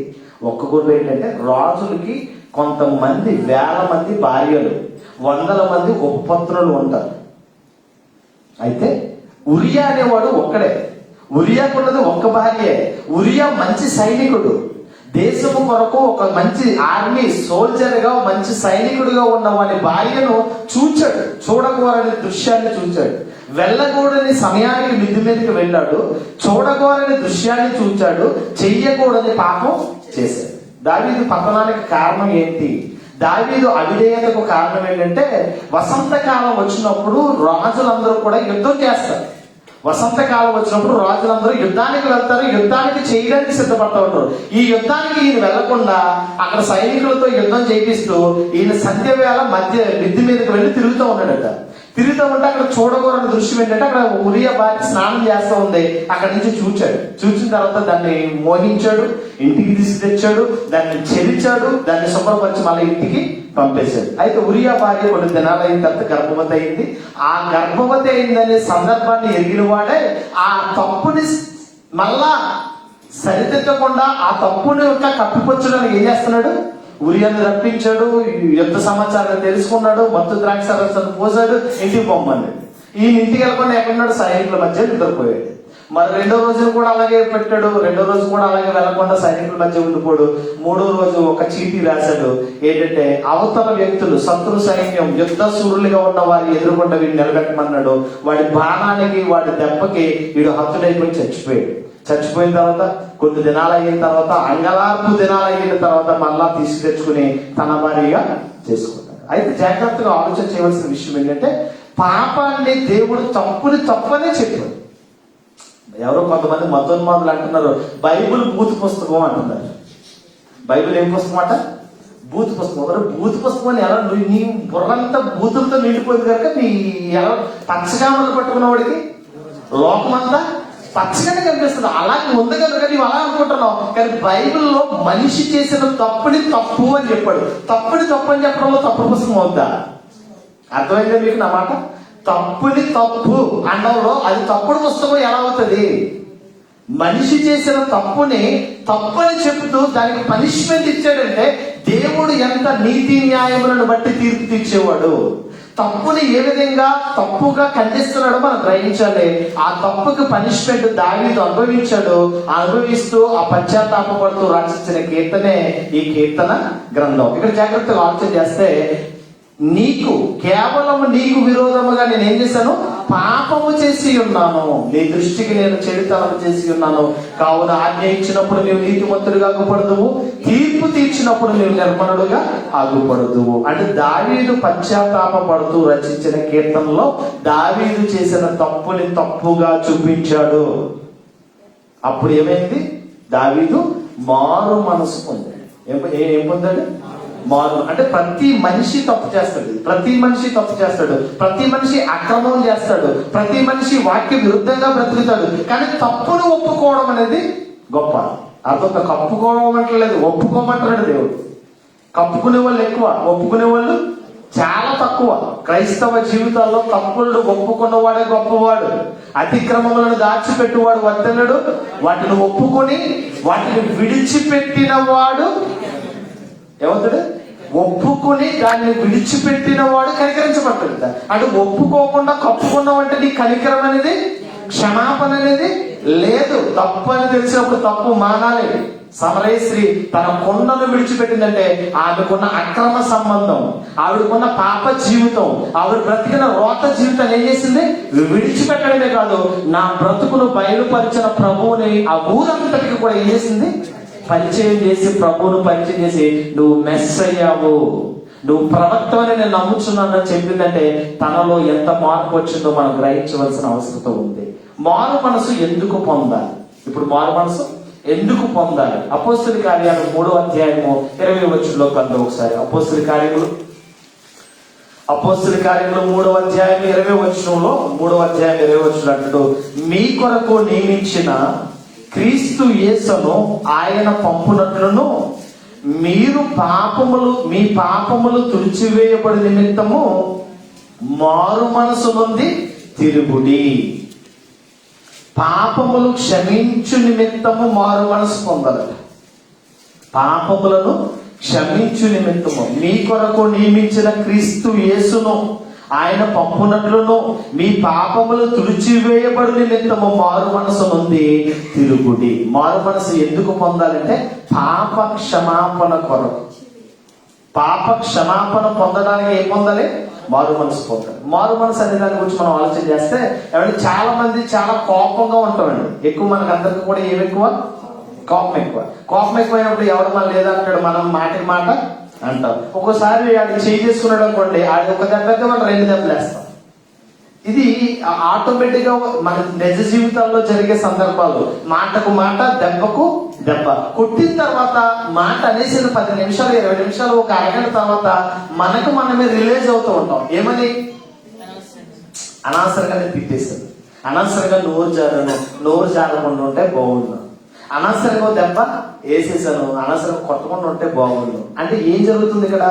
Speaker 1: ఒక్క గొర్రెలు ఏంటంటే, రాజులకి కొంతమంది వేల మంది భార్యలు, 100 మంది ఉపపత్నులు ఉంటారు. అయితే ఉరియా అనేవాడు ఒక్కడే. ఉరియాకున్నది ఒక్క భార్యే. ఉరియా మంచి సైనికుడు, దేశము కొరకు ఒక మంచి ఆర్మీ సోల్జర్ గా, మంచి సైనికుడిగా ఉన్న వాడి భార్యను చూచాడు, చూడకూడని దృశ్యాన్ని చూచాడు. వెళ్ళకూడని సమయానికి మిద్ది మీదకి వెళ్ళాడు, చూడకూడని దృశ్యాన్ని చూచాడు, చెయ్యకూడని పాపం చేశాడు. దావీదు పతనానికి కారణం ఏంటి? దావీదు అవిధేయతకు కారణం ఏంటంటే, వసంతకాలం వచ్చినప్పుడు రాజులందరూ కూడా యుద్ధం చేస్తారు. వసంతకాలం వచ్చినప్పుడు రాజులందరూ యుద్ధానికి వెళ్తారు, యుద్ధానికి చేయడానికి సిద్ధపడుతూ ఉంటారు. ఈ యుద్ధానికి ఈయన వెళ్లకుండా అక్కడ సైనికులతో యుద్ధం చేపిస్తూ ఈయన సంధ్య వేళ మిద్ది మీదకి వెళ్ళి తిరుగుతూ ఉన్నాడట. తిరుగుతూ ఉంటే అక్కడ చూడకూడని దృశ్యం ఏంటంటే, అక్కడ ఉరియా భార్య స్నానం చేస్తూ ఉంది. అక్కడి నుంచి చూసిన తర్వాత దాన్ని మోహించాడు, ఇంటికి తెచ్చాడు, దాన్ని చెరిచాడు, దాన్ని శుభ్రపరిచి మళ్ళీ ఇంటికి పంపేశాడు. అయితే ఉరియా భార్య కొన్ని దినాలు అయిన తర్వాత గర్భవతి అయింది. ఆ గర్భవతి అయిందనే సందర్భాన్ని ఎరిగిన వాడే ఆ తప్పుని మళ్ళా సరిదిద్దకుండా ఆ తప్పుని కప్పిపుచ్చడానికి ఏం చేస్తున్నాడు? ఉరియాను రప్పించాడు, యుద్ధ సమాచారం తెలుసుకున్నాడు, మత్తు ద్రాక్ష రసాన్ని పోసాడు, ఇంటికి పొమ్మన్నాడు. ఈయన ఇంటికి వెళ్ళకుండా ఎక్కడున్నాడు? సైనికుల మధ్య నిద్రపోయాడు. మరి 2వ రోజును కూడా అలాగే పెట్టాడు. 2వ రోజు కూడా అలాగే వెళ్లకుండా సైనికుల మధ్య ఉండిపోడు. 3వ రోజు ఒక చీటీ రాశాడు. ఏంటంటే, అవతల వ్యక్తులు, శత్రు సైన్యం, యుద్ధ సూరులుగా ఉన్న వారి ఎదురుకుండా వీడిని నిలబెట్టమన్నాడు. వాడి బాణానికి, వాడి దెబ్బకి వీడు హతుడైపోయి చచ్చిపోయిన తర్వాత కొన్ని దినాలు అయిన తర్వాత, అంగలార్పు దినాలు అయిన తర్వాత మళ్ళా తెచ్చుకుని తన భార్యగా చేసుకుంటాడు. అయితే జాగ్రత్తగా ఆలోచన చేయవలసిన విషయం ఏంటంటే, పాపాన్ని దేవుడు తప్పనే చెప్పాడు. ఎవరో కొంతమంది మతోన్మాదులు అంటున్నారు, బైబిల్ బూత్ పుస్తకం అంటున్నారు. బైబిల్ ఏం పుస్తకం అంట? బూత్ పుస్తకం. బూత్ పుస్తకం అని ఎలా? నీ బుర్రంతా బూతులతో నిండిపోయింది కనుక నీ ఎలా పచ్చగామలు పట్టుకున్నవాడికి లోకమంతా పచ్చగానే కనిపిస్తుంది. అలాగే ఉంది కనుక నీవు అలా అనుకుంటున్నావు. కానీ బైబిల్లో మనిషి చేసిన తప్పుని తప్పు అని చెప్పాడు. తప్పుని తప్పు అని చెప్పడంలో తప్పుడు పుస్తకం అవుద్దా? అర్థమైందా మీకు నా మాట? తప్పుని తప్పు అనడంలో అది తప్పుడు పుస్తకం ఎలా అవుతుంది? మనిషి చేసిన తప్పుని తప్పని చెబుతూ దానికి పనిష్మెంట్ ఇచ్చాడంటే, దేవుడు ఎంత నీతి న్యాయములను బట్టి తీర్పు తీర్చేవాడు. తప్పుని ఏ విధంగా తప్పుగా ఖండిస్తున్నాడో మనం గ్రహించాలి. ఆ తప్పుకి పనిష్మెంట్ దావీదు అనుభవిస్తూ ఆ పశ్చాత్తాపడుతూ రచించిన కీర్తనే ఈ కీర్తన గ్రంథం. ఇక్కడ జాగ్రత్తగా ఆలోచన చేస్తే, కేవలం నీకు విరోధముగా నేను ఏం చేశాను? పాపము చేసి ఉన్నాను, నీ దృష్టికి నేను చెడుతనం చేసి ఉన్నాను. కావున ఆజ్ఞ ఇచ్చినప్పుడు నీవు నీతిమంతుడిగా ఆగుపడదువు, తీర్పు తీర్చినప్పుడు నీవు నిర్మలుడుగా ఆగుపడదువు. అంటే దావీదు పశ్చాత్తాపడుతూ రచించిన కీర్తనలో దావీదు చేసిన తప్పుని తప్పుగా చూపించాడు. అప్పుడు ఏమైంది? దావీదు మారు మనసు పొందాడు. ఏం పొందాడు? మారు. అంటే ప్రతి మనిషి తప్పు చేస్తాడు, ప్రతి మనిషి అక్రమం చేస్తాడు, ప్రతి మనిషి వాక్య విరుద్ధంగా బ్రతుకుతాడు. కానీ తప్పును ఒప్పుకోవడం అనేది గొప్ప. అదొక కప్పుకోవడం అంటలేదు, ఒప్పుకోమంటున్నాడు దేవుడు. కప్పుకునే వాళ్ళు ఎక్కువ, ఒప్పుకునే వాళ్ళు చాలా తక్కువ. క్రైస్తవ జీవితాల్లో తప్పులను ఒప్పుకున్నవాడే గొప్పవాడు. అతిక్రమములను దాచిపెట్టువాడు వర్తనుడు. వాటిని ఒప్పుకొని వాటిని విడిచిపెట్టిన వాడు ఎవరుడు? ఒప్పుకొని దాన్ని విడిచిపెట్టిన వాడు కనికరించబడతాడు. అంటే ఒప్పుకోకుండా కప్పుకున్నావు అంటే నీ కనికరం అనేది, క్షమాపణ అనేది లేదు. తప్పు అని తెలిసినప్పుడు తప్పు మానాలి. సమరయ స్త్రీ తన కొండను విడిచిపెట్టిందంటే ఆవిడకున్న అక్రమ సంబంధం, ఆవిడకున్న పాప జీవితం, ఆవిడ బ్రతికిన రోత జీవితాన్ని ఏం చేసింది? విడిచిపెట్టడమే కాదు, నా బ్రతుకును బయలుపరిచిన ప్రభువుని ఆ ఊరంతటికి కూడా ఏం చేసింది? పరిచయం చేసి, ప్రభువును పరిచయం చేసి, నువ్వు మెస్ అయ్యావు, నువ్వు ప్రవక్తవని నేను నమ్ముచున్నానని చెప్పిందంటే తనలో ఎంత మార్పు వచ్చిందో మనం గ్రహించవలసిన అవసరం ఉంది. మారు మనసు ఎందుకు పొందాలి? ఇప్పుడు మారు మనసు ఎందుకు పొందాలి? అపోస్తుల కార్యాలు 3వ అధ్యాయము 20వ వచనంలో కంటే ఒకసారి అపోస్తుల కార్యములు 3వ అధ్యాయం 20వ వచనంలో 3వ అధ్యాయం 20వ వచనం అంటూ, మీ కొరకు నియమించిన క్రీస్తు యేసును ఆయన పంపునట్లును మీరు మీ పాపములు తుడిచివేయబడి నిమిత్తము మారు మనసు నుండి తిరుగుడి. పాపములు క్షమించు నిమిత్తము మారు మనసు పొందాలట. పాపములను క్షమించు నిమిత్తము మీ కొరకు నియమించిన క్రీస్తు యేసును ఆయన పంపునట్లును మీ పాపములు తుడిచివేయబడి నిమిత్తము మారు మనసు నుండి తిరుగుడి. మారు మనసు ఎందుకు పొందాలంటే పాప క్షమాపణ కొరకు. పాప క్షమాపణ పొందడానికి ఏం పొందాలి? మారు మనసు పొందాలి. మారు మనసు అనే దాని గురించి మనం ఆలోచన చేస్తే ఎవరికి చాలా మంది చాలా కోపంగా ఉంటామండి. ఎక్కువ మనకు అందరికి కూడా ఏమి ఎక్కువ? కోపం ఎక్కువ. కోపం ఎక్కువైనప్పుడు ఎవరు మన లేదంటాడు, మనం మాటకి మాట అంటాం. ఒక్కోసారి ఆడు చేయి చేసుకున్నాడు అనుకోండి, ఆడి ఒక దెబ్బకి మనం 2 దెబ్బలు వేస్తాం. ఇది ఆటోమేటిక్ గా మన నిజ జీవితాల్లో జరిగే సందర్భాలు. మాటకు మాట, దెబ్బకు దెబ్బ. కొట్టిన తర్వాత మాట అనేసిన 10 నిమిషాలు 20 నిమిషాలు ఒక అరగంట తర్వాత మనకు మనమే రిలీజ్ అవుతూ ఉంటాం. ఏమని? అనవసరంగా నేను తిట్టేశాను, అనవసరంగా నోరు జారకుండా ఉంటే బాగుండు, అనవసరంగా దెబ్బ వేసేసాను, అనవసరంగా కొట్టకుండా ఉంటే బాగుండు. అంటే ఏం జరుగుతుంది ఇక్కడ?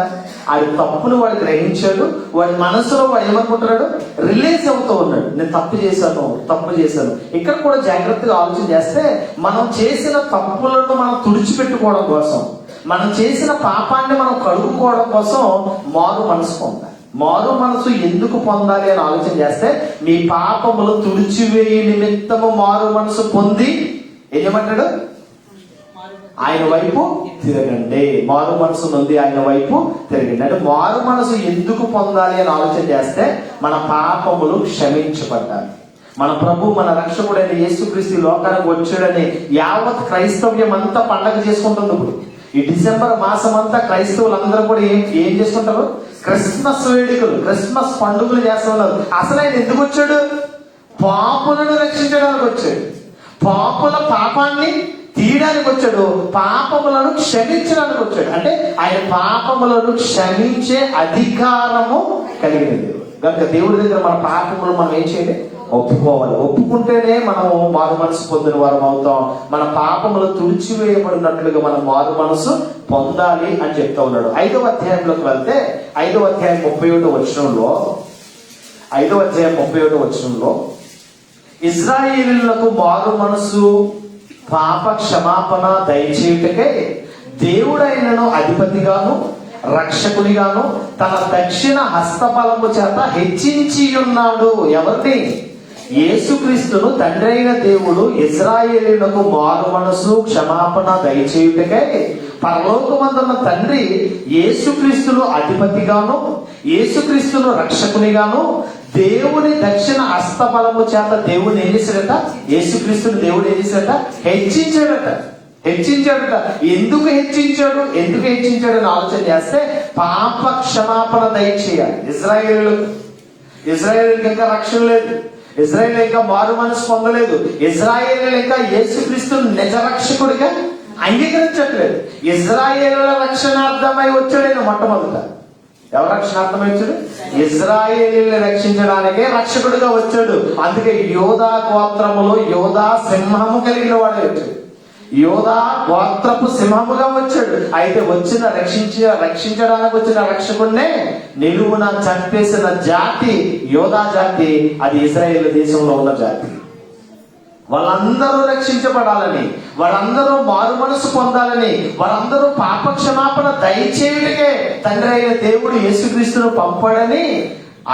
Speaker 1: ఆడి తప్పును వాడు గ్రహించాడు. వాడి మనసులో వాడు ఏమనుకుంటున్నాడు? రిలీజ్ అవుతూ ఉన్నాడు, నేను తప్పు చేశాను. ఇక్కడ కూడా జాగ్రత్తగా ఆలోచన చేస్తే మనం చేసిన తప్పులను మనం తుడిచిపెట్టుకోవడం కోసం, మనం చేసిన పాపాన్ని మనం కడుగుకోవడం కోసం మారు మనసు పొందాలి. మారు మనసు ఎందుకు పొందాలి అని ఆలోచన చేస్తే, మీ పాపములు తుడిచివేయి నిమిత్తము మారు మనసు పొంది ఏమంటాడు? ఆయన వైపు తిరగండి. మారు మనసు నుండి ఆయన వైపు తిరగండి. అంటే మారు మనసు ఎందుకు పొందాలి అని ఆలోచన చేస్తే, మన పాపములు క్షమించబడ్డాలి. మన ప్రభు, మన రక్షకుడైన యేసుక్రీస్తు లోకానికి వచ్చాడని యావత్ క్రైస్తవ్యం అంతా పండగ చేసుకుంటుంది. ఇప్పుడు ఈ డిసెంబర్ మాసం అంతా క్రైస్తవులందరూ కూడా ఏం చేసుకుంటారు? క్రిస్మస్ వేడుకలు, క్రిస్మస్ పండుగలు చేస్తున్నారు. అసలు ఆయన ఎందుకు వచ్చాడు? పాపులను రక్షించడానికి వచ్చాడు. పాపుల పాపాన్ని తీయడానికి వచ్చాడు. పాపములను క్షమించడానికి వచ్చాడు. అంటే ఆయన పాపములను క్షమించే అధికారము కలిగిన దేవుడు కనుక దేవుడి దగ్గర మన పాపములు మనం ఏం చేయాలి? ఒప్పుకోవాలి. ఒప్పుకుంటేనే మనము మారు మనసు పొందిన వారం అవుతాం. మన పాపములు తుడిచివేయబడినట్లుగా మనం మారు మనసు పొందాలి అని చెప్తా ఉన్నాడు. 5వ అధ్యాయంలోకి వెళ్తే 5వ అధ్యాయం 31వ వచనంలో, 5వ అధ్యాయం 31వ వచనంలో ఇశ్రాయేలీయులకు మారు మనసు పాప క్షమాపణ దయచేయుటకే దేవుడైనను అధిపతిగాను రక్షకునిగాను తన దక్షిణ హస్తబలము చేత హెచ్చించి ఉన్నాడు. ఎవరిని? యేసుక్రీస్తును తండ్రి అయిన దేవుడు ఇశ్రాయేలీయులకు మారు మనసు క్షమాపణ దయచేయుటకే పరలోకమందున్న తండ్రి యేసుక్రీస్తును అధిపతిగాను యేసుక్రీస్తును రక్షకునిగాను దేవుని దక్షిణ హస్తబలము చేత దేవుని ఏం చేశాడట? యేసుక్రీస్తుని దేవుడు ఏం చేశాడట? హెచ్చించాడట. ఎందుకు హెచ్చించాడు అని ఆలోచన చేస్తే, పాప క్షమాపణ దయచేయాలి. ఇజ్రాయేలుకి ఇంకా రక్షణ లేదు. ఇజ్రాయేల్ ఇంకా మారు మనసు పొందలేదు. ఇజ్రాయేలు ఇంకా యేసుక్రీస్తుని నిజ రక్షకుడిగా అంగీకరించట్లేదు. ఇజ్రాయేలుల రక్షణార్థమై వచ్చాడు మొట్టమొదట. ఎవరు రక్షణార్థమై వచ్చాడు? ఇజ్రాయేలీని రక్షించడానికే రక్షకుడిగా వచ్చాడు. అందుకే యోధా గోత్రములో యోధా సింహము కలిగిన వాడే వచ్చాడు. యోధా గోత్రపు సింహముగా వచ్చాడు. అయితే రక్షించడానికి వచ్చిన రక్షకుడినే నిలువున చంపేసిన జాతి యోధా జాతి. అది ఇశ్రాయేలు దేశంలో ఉన్న జాతి. వాళ్ళందరూ రక్షించబడాలని, వాళ్ళందరూ మారు మనసు పొందాలని, వాళ్ళందరూ పాప క్షమాపణ దయచేయుడికే తండ్రి అయిన దేవుడు యేసుక్రీస్తును పంపాడని,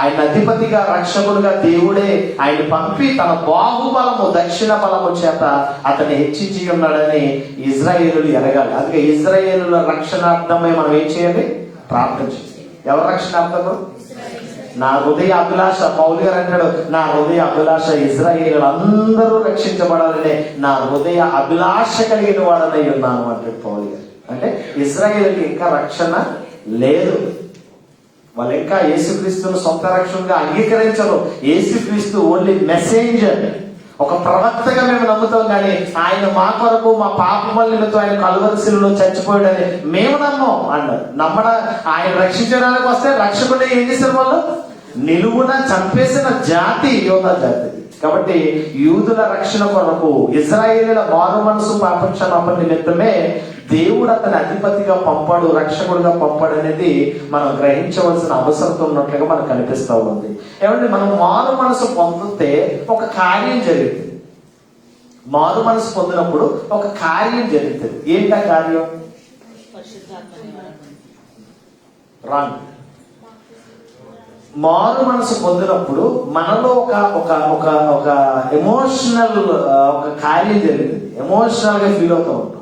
Speaker 1: ఆయన అధిపతిగా రక్షకుడుగా దేవుడే ఆయన పంపి తన బాహుబలము దక్షిణ బలము చేత అతన్ని హెచ్చించి ఉన్నాడని ఇజ్రాయేలులు ఎరగాలి. అందుకే ఇజ్రాయేలుల రక్షణార్థమై మనం ఏం చేయాలి? ప్రార్థన చేయాలి. ఎవరి రక్షణార్థము? నా హృదయ అభిలాష. పౌలు గారు అంటాడు, నా హృదయ అభిలాష ఇజ్రాయేలు అందరూ రక్షించబడాలనే నా హృదయ అభిలాష కలిగిన వాడనై ఉన్నాను అంటాడు పౌలు గారు. అంటే ఇజ్రాయేలుకి ఇంకా రక్షణ లేదు. వాళ్ళు ఇంకా యేసుక్రీస్తును సొంత రక్షణగా అంగీకరించరు. యేసుక్రీస్తు ఓన్లీ మెసెంజర్, ఒక ప్రవక్తగా మేము నమ్ముతాం, కానీ ఆయన మా కొరకు మా పాపముల నిమిత్తం ఆయన కలువరి శిలువలో చచ్చిపోయాడని మేము నమ్మం అన్నారు. ఆయన రక్షించడానికి వస్తే రక్షకుడు ఏం చేశారు? వాళ్ళు నిలువున చంపేసిన జాతి యోధా జాతి. కాబట్టి యూదుల రక్షణ కొరకు ఇశ్రాయేలుల మారు మనసు పాప క్షమాపణ నిమిత్తమే దేవుడు అతని అధిపతిగా పంపాడు, రక్షకుడుగా పంపాడు అనేది మనం గ్రహించవలసిన అవసరం ఉన్నట్లుగా మనకు కనిపిస్తూ ఉంది. ఏమంటే మనం మారు మనసు పొందితే ఒక కార్యం జరుగుతుంది. మారు మనసు పొందినప్పుడు ఒక కార్యం జరుగుతుంది. ఏంటా కార్యం? రాంగ్. మారు మనసు పొందినప్పుడు మనలో ఒక ఎమోషనల్ ఒక కార్యం జరుగుతుంది. ఎమోషనల్ గా ఫీల్ అవుతూ ఉంటాం.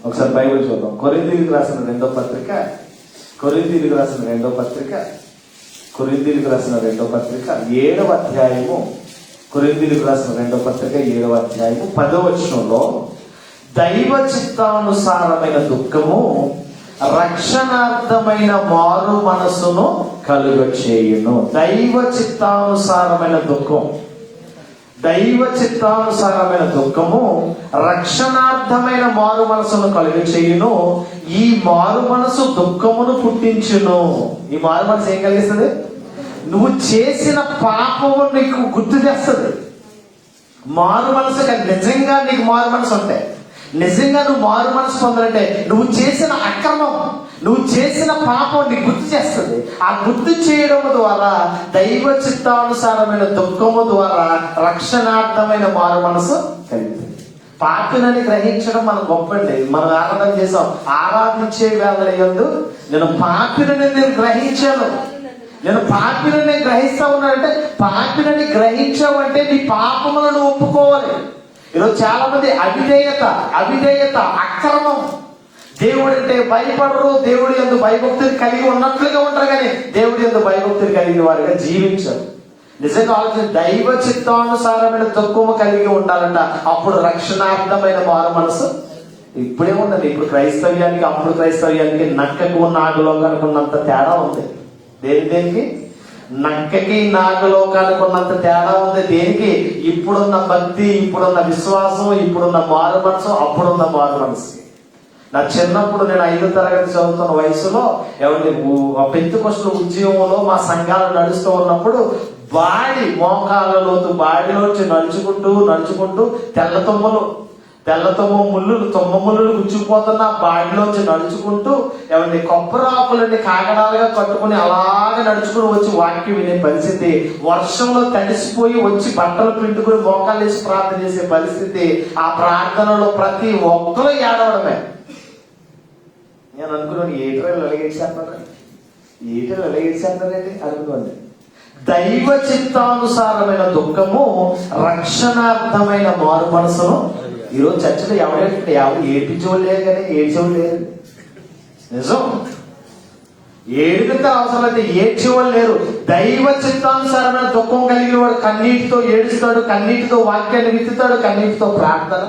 Speaker 1: ఒకసారి బైబిల్ చూద్దాం. కొరింథీయులకు రాసిన రెండో పత్రిక 7వ అధ్యాయము. కొరింథీయులకు రాసిన రెండో పత్రిక 7వ అధ్యాయము 10వ వచనంలో దైవ చిత్తానుసారమైన దుఃఖము రక్షణార్థమైన మారు మనసును కలుగచేయును. దైవ చిత్తానుసారమైన దుఃఖము రక్షణార్థమైన మారు మనసును కలుగచేయును. ఈ మారు మనసు దుఃఖమును పుట్టించును. ఈ మారు మనసు ఏం కలిగిస్తుంది? నువ్వు చేసిన పాపము నీకు గుర్తు చేస్తుంది. మారు మనసు నిజంగా నీకు మారు మనసు ఉంటే, నిజంగా నువ్వు మారు మనసు పొందాలంటే నువ్వు చేసిన అక్రమం, నువ్వు చేసిన పాపం నీకు గుర్తు చేస్తుంది. ఆ గుర్తు చేయడం ద్వారా దైవ చిత్తానుసారమైన దుఃఖము ద్వారా రక్షణార్థమైన మారు మనసు కలిగింది. పాపినని గ్రహించడం మనం గొప్పండి. మనం ఆరాధన చేసాం, ఆరాధించే వేళ యందు నేను పాపినని గ్రహించాను. నేను పాపినని గ్రహిస్తా ఉన్నానంటే, పాపినని గ్రహించావంటే నీ పాపములను ఒప్పుకోవాలి. ఈరోజు చాలా మంది అవిధేయత, అక్రమం, దేవుడు అంటే భయపడరు, దేవుడి యందు భయభక్తులు కలిగి ఉన్నట్లుగా ఉంటారు, కానీ దేవుడి యందు భయభక్తులు కలిగిన వారిగా జీవించారు. నిజంగా ఆలోచన దైవ చిత్తానుసారమైన దుఃఖము కలిగి ఉండాలంట. అప్పుడు రక్షణార్థమైన మారు మనసు ఇప్పుడే ఉన్నది. ఇప్పుడు క్రైస్తవ్యానికి అప్పుడు క్రైస్తవ్యానికి నక్కకు నాగలోకానికి ఉన్నంత తేడా ఉంది. దేనికి? నక్కకి నాగలోకానికి ఉన్నంత తేడా ఉంది. దేనికి? ఇప్పుడున్న భక్తి, ఇప్పుడున్న విశ్వాసం, ఇప్పుడున్న మారు మనసు, అప్పుడున్న మారు మనసు. నా చిన్నప్పుడు నేను 5వ తరగతి చదువుతున్న వయసులో పెంతెకొస్తు ఉద్యమంలో మా సంఘాలు నడుస్తూ ఉన్నప్పుడు మోకాళ్ళలోతు బాడిలోంచి నడుచుకుంటూ తెల్లతొమ్మ ముళ్ళు గుచ్చుకుపోతున్న బాడిలోంచి నడుచుకుంటూ కొబ్బరాకులని కాగడాలుగా కట్టుకుని అలాగే నడుచుకుని వచ్చి వాక్యం వినే పరిస్థితి, వర్షంలో తడిసిపోయి వచ్చి బట్టలు పిండుకుని మోకాళ్ళు వేసి ప్రార్థన చేసే పరిస్థితి. ఆ ప్రార్థనలో ప్రతి ఒక్కరూ ఏడవడమే. నేను అనుకున్నాను, ఏటలు ఎలాగేసానండి అనుకోండి. దైవ చిత్తానుసారమైన దుఃఖము రక్షణార్థమైన మారు మనసును. ఈరోజు చర్చలో ఎవరు ఏడ్పించేవాళ్ళు లేరు, కానీ ఏడ్చేవాళ్ళు లేరు. నిజం, ఏడుగుతా అవసరం అయితే ఏడ్చేవాళ్ళు లేరు. దైవ చిత్తానుసారమైన దుఃఖం కలిగిన వాడు కన్నీటితో ఏడుస్తాడు, కన్నీటితో వాక్యాన్ని విత్తుతాడు, కన్నీటితో ప్రార్థన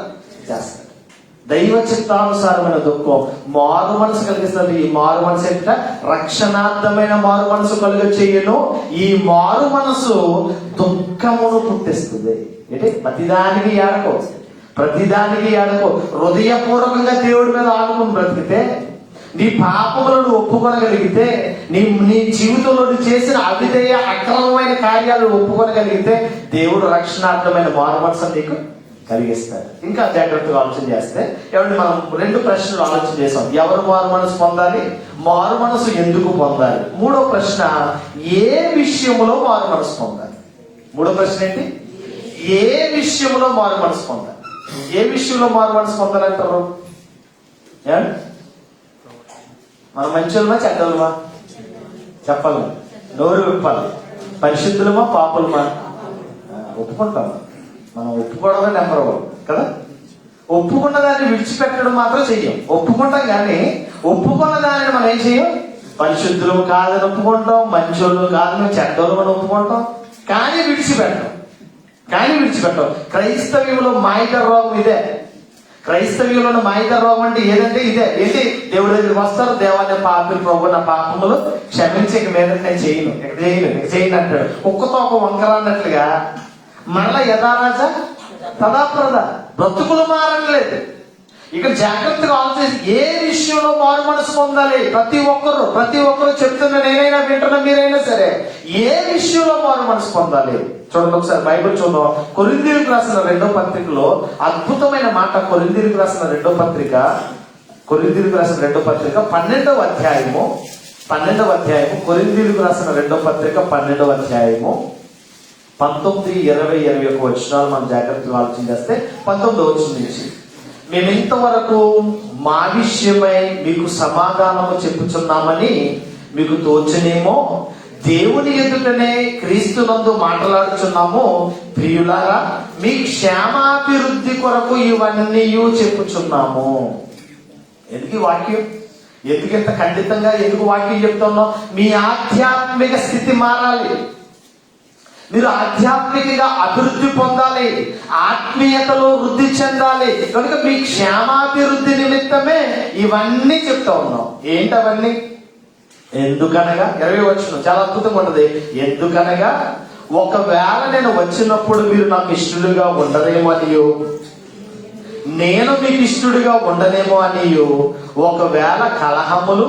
Speaker 1: చేస్తాడు. దైవ చిత్తానుసారమైన దుఃఖం మారు మనసు కలిగిస్తుంది. ఈ మారు మనసు ఏంట? రక్షణార్థమైన మారు మనసు కలుగ చేయను. ఈ మారు మనసు దుఃఖమును పుట్టిస్తుంది. అంటే ప్రతిదానికి ఏడకో హృదయపూర్వకంగా దేవుడి మీద ఆనుకుని బ్రతికితే, నీ పాపములను ఒప్పుకొనగలిగితే, నీ జీవితంలో చేసిన అవిధేయ అక్రమమైన కార్యాలను ఒప్పుకొనగలిగితే దేవుడు రక్షణార్థమైన మారు మనసు నీకు కలిగిస్తాడు. ఇంకా జాగ్రత్తగా ఆలోచన చేస్తే ఏమంటే మనం 2 ప్రశ్నలు ఆలోచన చేసాం. ఎవరు మారు మనసు పొందాలి, మారు మనసు ఎందుకు పొందాలి. 3వ ప్రశ్న, ఏ విషయంలో మారు మనసు పొందాలి. 3వ ప్రశ్న ఏంటి? ఏ విషయంలో మారు మనసు పొందాలి. ఏ విషయంలో మారు మనసు పొందాలంటారు? మనం మంచోళ్ళమా చెడ్డోళ్ళమా చెప్పాలి, నోరు విప్పాలి. పరిశుద్ధులమా పాపులమా? ఒప్పుకుంటాం. మనం ఒప్పుకోవడమే నెంబర్ 1 కదా. ఒప్పుకున్న దాన్ని విడిచిపెట్టడం మాత్రం చెయ్యం. ఒప్పుకుంటాం కానీ ఒప్పుకున్న దానిని మనం ఏం చెయ్యం? పరిశుద్ధులు కాదని ఒప్పుకుంటాం, మంచోళ్ళు కాదని చెడ్డోళ్ళు మనం ఒప్పుకుంటాం, కానీ విడిచిపెట్టాం. క్రైస్తవ్యంలో మాయిక రోగం ఇదే. క్రైస్తవ్యంలో మాయిక రోగం అంటే ఏదంటే ఇదే. ఏంటి? దేవుడి దగ్గరికి వస్తారు, దేవాలయ పాపి ప్రభు నా పాపములు క్షమించి ఇక మీద నేను చేయను అంటాడు. కుక్కతో ఒక వంకర అన్నట్లుగా మళ్ళా యథారాజా తదాప్రద, బ్రతుకులు మారట్లేదు. ఇక్కడ జాగ్రత్తగా ఆలోచించి ఏ విషయంలో మారు మనసు పొందాలి. ప్రతి ఒక్కరు చెప్తున్నా, నేనైనా వింటున్నా, మీరైనా సరే ఏ విషయంలో మారు మనసు పొందాలి. చూడండి ఒకసారి బైబిల్ చూద్దాం. కొరింథీయులకు రాసిన 2వ పత్రికలో అద్భుతమైన మాట. కొరింథీయులకు రాసిన 2వ పత్రిక 12వ అధ్యాయము. కొరింథీయులకు రాసిన 2వ పత్రిక 12వ అధ్యాయము 19, 20, 21 వచనాలు మనం జాగ్రత్తగా ఆలోచన చేస్తే 19వ వచనం నుంచి, మేము ఇంతవరకు మా విషయమై మీకు సమాధానము చెప్పుచున్నామని మీకు తోచనేమో, దేవుని ఎదుటనే క్రీస్తునందు మాట్లాడుచున్నాము. ప్రియులారా, మీ క్షేమాభివృద్ధి కొరకు ఇవన్నీ చెప్పుచున్నాము. ఎందుకు వాక్యం? ఎందుకు ఇంత ఖండితంగా ఎందుకు వాక్యం చెప్తున్నాం? మీ ఆధ్యాత్మిక స్థితి మారాలి. మీరు ఆధ్యాత్మికంగా అభివృద్ధి పొందాలి, ఆత్మీయతలో వృద్ధి చెందాలి. కనుక మీ క్షేమాభివృద్ధి నిమిత్తమే ఇవన్నీ చెప్తా ఉన్నాం. ఏంటవన్నీ? ఎందుకనగా 20వ వచనం చాలా అద్భుతంగా ఉంటది. ఎందుకనగా ఒకవేళ నేను వచ్చినప్పుడు మీరు నాకు ఇష్టలుగా ఉండరేమో అనియో, నేను మీకు ఇష్టడుగా ఉండనేమో అనియో, ఒకవేళ కలహములు,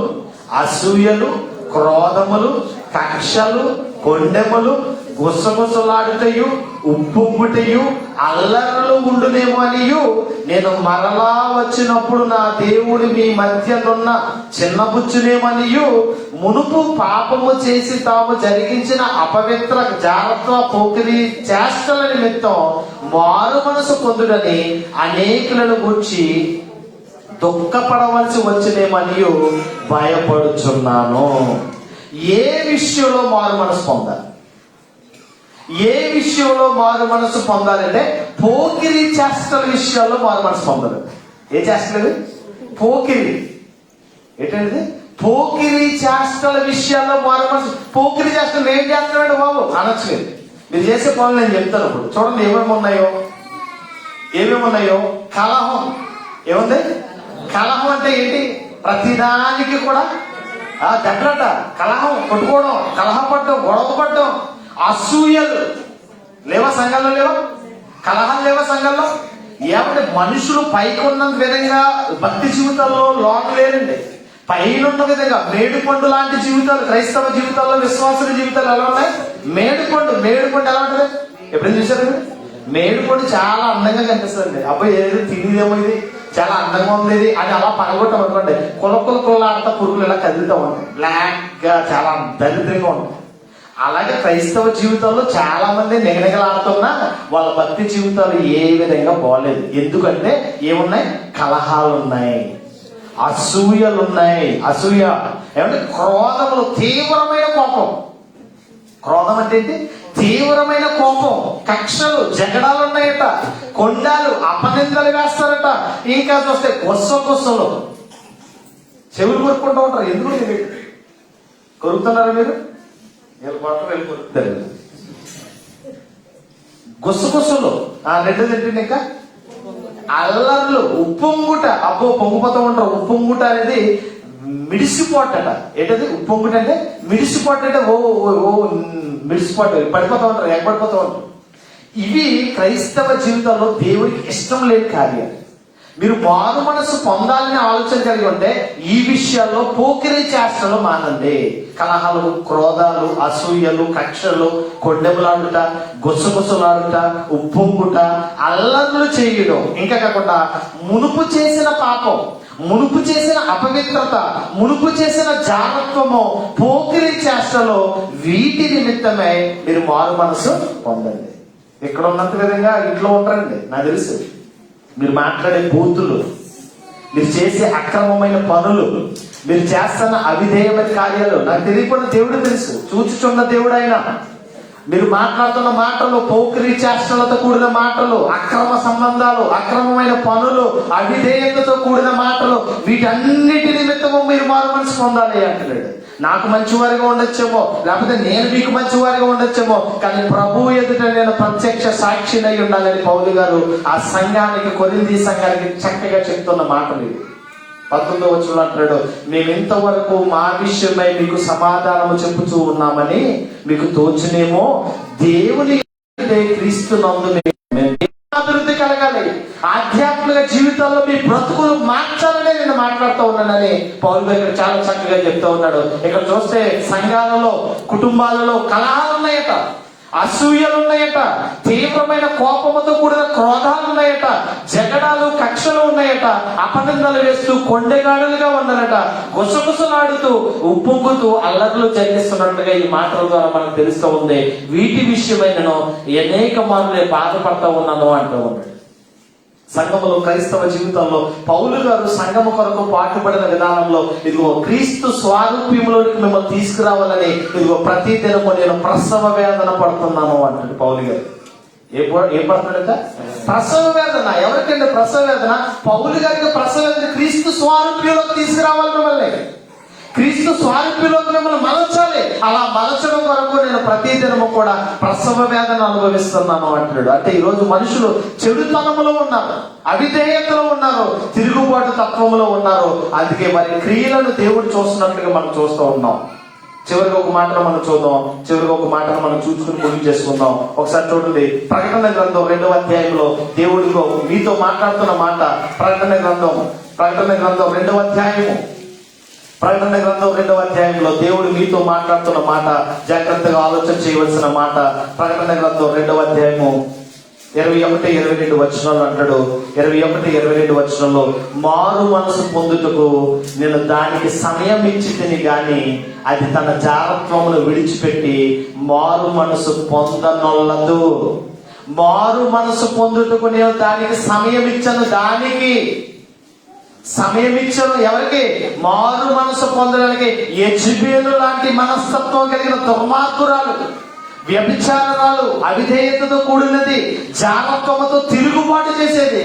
Speaker 1: అసూయలు, క్రోధములు, కక్షలు, కొండెములు, గుసగుసలాడుటయు, ఉప్పొంగుటయు, అల్లర్లు ఉండునేమో అనియు, నేను మరలా వచ్చినప్పుడు నా దేవుడు మీ మధ్యనున్న చిన్నబుచ్చునేమనియు, మునుపు పాపము చేసి తాము జరిగించిన అపవిత్ర జాగ్రత్త పోకిరి చేష్టల నిమిత్తం మారు మనసు పొందుడని అనేకులను గూర్చి దుఃఖపడవలసి వచ్చినేమనియు భయపడుచున్నాను. ఏ విషయంలో మారు మనసు పొందాలి? ఏ విషయంలో మారు మనసు పొందాలంటే పోకిరి చేష్టల విషయాల్లో మారు మనసు పొందాలి. ఏ చేష్టలు? పోకిరి. ఏంటంటే పోకిరి చేష్టల విషయాల్లో మారు మనసు. పోకిరి చేష్టలు ఏం చేస్తున్నాడు బాబు అనొచ్చులేదు. మీరు చేసే పనులు నేను చెప్తాను. ఇప్పుడు చూడండి ఏమేమి ఉన్నాయో. కలహం ఏముంది? కలహం అంటే ఏంటి? ప్రతిదానికి కూడా దగ్గరట కలహం, కొట్టుకోవడం, కలహపడడం, గొడవ పడడం. అసూయలు లేవా సంఘంలో? లేవా? కలహాలు లేవా సంఘంలో? ఏమంటే మనుషులు పైకి ఉన్నంత విధంగా భక్తి జీవితాల్లో లోటు లేరండి. పైనున్న విధంగా మేడుపండు లాంటి జీవితాలు క్రైస్తవ జీవితాల్లో, విశ్వాసుల జీవితాలు ఎలా ఉన్నాయి? మేడుపండు ఎలా ఉంటుంది? ఎప్పుడైనా చూసారు? మేడుపండు చాలా అందంగా కనిపిస్తుంది. అబ్బాయి ఏది తినేదేమో, ఇది చాలా అందంగా ఉంది ఇది అని అలా పగలగొట్టాం అనుకోండి, కులఆడతా పురుగులు ఇలా కదులుతూ ఉంటాయి, బ్లాక్ గా చాలా దరిద్రంగా ఉంటాయి. అలాగే క్రైస్తవ జీవితాల్లో చాలా మంది నిగనిగలాడుతున్నా వాళ్ళ భక్తి జీవితాలు ఏ విధంగా బాగలేదు. ఎందుకంటే ఏమున్నాయి? కలహాలు ఉన్నాయి, అసూయలు ఉన్నాయి. అసూయ ఏమంటే క్రోధములు, తీవ్రమైన కోపం. క్రోధం అంటే ఏంటి? తీవ్రమైన కోపం. కక్షలు, జగడాలు ఉన్నాయట, కొండాలు, అపనిందలు వేస్తారట. ఇంకా చూస్తే గుసగుసలు, చెవులు కొరుక్కుంటూ ఉంటారు. ఎందుకు కొరుకుతున్నారా మీరు? గుసగుసలు, రెండోది ఇంకా అల్లర్లు, ఉప్పొంగుట. అబ్బో పొంగిపోతూ ఉంటారు. ఉప్పొంగుట అనేది మిడిసిపోటట. ఏంటది ఉప్పొంగుట అంటే? మిడిసిపోట అంటే ఓ మిడిసిపోట, పడిపోతూ ఉంటారు, ఎగబడిపోతూ ఉంటారు. ఇవి క్రైస్తవ జీవితంలో దేవుడికి ఇష్టం లేని కార్యాలు. మీరు మారు మనసు పొందాలని ఆలోచన కలిగి ఉంటే ఈ విషయాల్లో పోకిరీ చేష్టలు మానండి. కలహాలు, క్రోధాలు, అసూయలు, కక్షలు, కొండెములాడుట, గుసగుసలాడుట, ఉప్పొంగుట, అల్లర్లు చేయడం, ఇంకా కాకుండా మునుపు చేసిన పాపం, మునుపు చేసిన అపవిత్రత, మునుపు చేసిన జాగ్రత్తము, పోకిరీ చేష్టలు, వీటి నిమిత్తమే మీరు మారు మనసు పొందండి. ఇక్కడ ఉన్నంత విధంగా ఇంట్లో ఉంటారండి నాకు తెలుసు. మీరు మాట్లాడే బూతులు, మీరు చేసే అక్రమమైన పనులు, మీరు చేస్తున్న అవిధేయమైన కార్యాలు నాకు తెలియకుండా దేవుడు తెలుసు. చూచుచున్న దేవుడు ఆయన. మీరు మాట్లాడుతున్న మాటలు, పోకిరీ చేష్టలతో కూడిన మాటలు, అక్రమ సంబంధాలు, అక్రమమైన పనులు, అవిధేయతతో కూడిన మాటలు, వీటన్నిటి నిమిత్తము మీరు మారు మనసు పొందాలి అంటున్నాడు. నాకు మంచివారిగా ఉండొచ్చేమో, లేకపోతే నేను మీకు మంచివారిగా ఉండొచ్చేమో, కానీ ప్రభువు ఎదుట నేను ప్రత్యక్ష సాక్షినై ఉండాలని పౌలు గారు ఆ సంఘానికి, కొరింథీ సంఘానికి చక్కగా చెప్తున్న మాటలు ఇవి. 19వ వచనంలో అంటాడు, మేము ఇంతవరకు మా విషయమై మీకు సమాధానము చెప్పుతూ ఉన్నామని మీకు తోచునేమో, దేవుని క్రీస్తునందు అభివృద్ధి కలగాలి, ఆధ్యాత్మిక జీవితంలో మీ బ్రతుకులు మార్చాలనే నేను మాట్లాడుతూ ఉన్నానని పౌలు గారు చాలా చక్కగా చెప్తా ఉన్నాడు. ఇక్కడ చూస్తే సంఘాలలో, కుటుంబాలలో కలహాలు ఉన్నాయట, అసూయలు ఉన్నాయట, తీవ్రమైన కోపముతో కూడిన క్రోధాలు ఉన్నాయట, జగడాలు, కక్షలు ఉన్నాయట, అపనిందలు వేస్తూ కొండెగాడులుగా ఉన్నారట, గుసగుసలాడుతూ ఉప్పొంగుతూ అల్లర్లు జరిగిస్తున్నట్టుగా ఈ మాటల ద్వారా మనకు తెలుస్తూ ఉంది. వీటి విషయమై నేను అనేక మార్లు బాధపడతా ఉన్నాను అంటూ ఉన్నాడు. సంఘములో, క్రైస్తవ జీవితంలో పౌలు గారు సంఘము కొరకు పాటుపడిన విధానంలో ఇదిగో క్రీస్తు స్వారూప్యంలోనికి మిమ్మల్ని తీసుకురావాలని ఇదిగో ప్రతి దినము నేను ప్రసవ వేదన పడుతున్నాను అంటాడు పౌలు గారు. ఏం పడుతున్నాడంట? ప్రసవ వేదన. ఎవరికంటే ప్రసవ వేదన? పౌలు గారికి ప్రసవ వేదన. క్రీస్తు స్వారూప్యంలోకి తీసుకురావాలి మిమ్మల్ని, క్రీస్తు స్వారూప్యంలోకి మిమ్మల్ని మలచాలి. అలా మలచడం కొరకు నేను ప్రతి దినము కూడా ప్రసవ వేదన అనుభవిస్తున్నాను అంటున్నాడు. అంటే ఈరోజు మనుషులు చెడుతనములో ఉన్నారు, అవిధేయతలో ఉన్నారు, తిరుగుబాటు తత్వంలో ఉన్నారు. అందుకే మరి క్రియలను దేవుడు చూస్తున్నట్లుగా మనం చూస్తూ ఉన్నాం. చివరికి ఒక మాటను మనం చూద్దాం, చివరికి ఒక మాటను మనం చూసుకుని ముగింపు చేసుకుందాం. ఒకసారి చూడండి, ప్రకటన గ్రంథం 2వ అధ్యాయంలో దేవుడితో మీతో మాట్లాడుతున్న మాట. ప్రకటన గ్రంథం 2వ అధ్యాయము, ప్రకటన గ్రంథం 2వ అధ్యాయంలో దేవుడు మీతో మాట్లాడుతున్న మాట, జాగ్రత్తగా ఆలోచన చేయవలసిన మాట. ప్రకటన గ్రంథం 2వ అధ్యాయము 21-22 వచనాలు అంటాడు. 21-22 వచనంలో, మారు మనసు పొందుటకు నేను దానికి సమయం ఇచ్చి తిని గాని అది తన జారత్వమును విడిచిపెట్టి మారు మనసు పొందనొల్లదు. మారు మనసు పొందుటకు నేను దానికి సమయం ఇచ్చాను. దానికి సమయం ఇచ్చాను. ఎవరికి? మారు మనసు పొందడానికి. యెజబెలు లాంటి మనస్తత్వం కలిగిన దుర్మార్గురాలు, వ్యభిచారాలు, అవిధేయతతో కూడినది, జారత్వముతో తిరుగుబాటు చేసేది,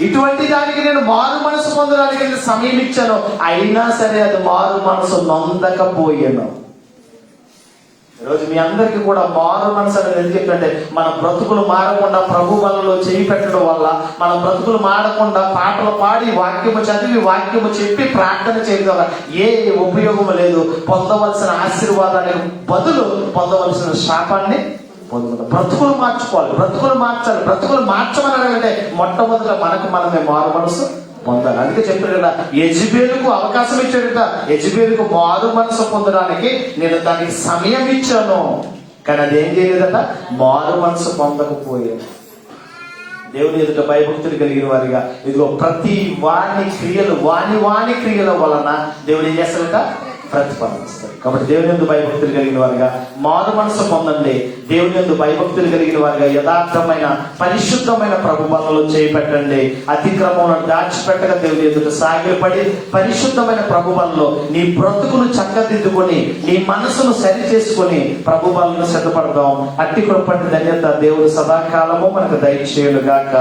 Speaker 1: ఇటువంటి దానికి నేను మారు మనసు పొందడానికి నేను సమయం ఇచ్చాను. అయినా సరే అది మారు మనసు నొందకపోయాను. ఈరోజు మీ అందరికీ కూడా మారు మనసు అనేది ఎందుకు చెప్తుంటే, మన బ్రతుకులు మారకుండా ప్రభు వలలో చేయి పెట్టడం వల్ల, మన బ్రతుకులు మారకుండా పాటలు పాడి, వాక్యము చదివి, వాక్యము చెప్పి, ప్రార్థన చేయడం వల్ల ఏ ఉపయోగము లేదు. పొందవలసిన ఆశీర్వాదానికి బదులు పొందవలసిన శాపాన్ని పొందుకుంటాం. బ్రతుకులు మార్చుకోవాలి, బ్రతుకులు మార్చాలి. బ్రతుకులు మార్చమని అడగంటే మొట్టమొదట మనకు మనమే మారు మనసు పొందాలి. అందుకే చెప్పారు కదా, యెజబెలుకు అవకాశం ఇచ్చాడట. యెజబెలుకు మారు మనసు పొందడానికి నేను దానికి సమయం ఇచ్చాను, కానీ అది ఏం చేయలేదట, మారు మనసు పొందకపోయాను. దేవుని ఎదుట భయభక్తులు కలిగిన వారిగా ఇదిగో ప్రతి వాని క్రియలు, వాని క్రియల వలన దేవుడు ఏం చేస్తాడట, ప్రతిఫలిస్తాడు. కాబట్టి దేవుని యందు భయభక్తులు కలిగిన వారిగా మారు మనసు పొందండి. దేవుని యందు భయభక్తులు కలిగిన వారిగా యథార్థమైన, పరిశుద్ధమైన ప్రభు బలలో చేపెట్టండి. అతిక్రమం దాచిపెట్టగా దేవుని ఎదుట సాగిలపడి పరిశుద్ధమైన ప్రభు బలలో నీ బ్రతుకును చక్కదిద్దుకొని, నీ మనసును సరి చేసుకొని ప్రభు బలను సిద్ధపడదాం. అట్టి కృపటి ధన్యత దేవుడు సదాకాలము మనకు దయచేయును గాక.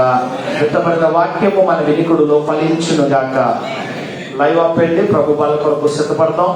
Speaker 1: విత్తబడిన వాక్యము మన వినికుడులో ఫలించును గాక. లైవ్ ఆపండి, ప్రభు బల కొరకు సిద్ధపడదాం.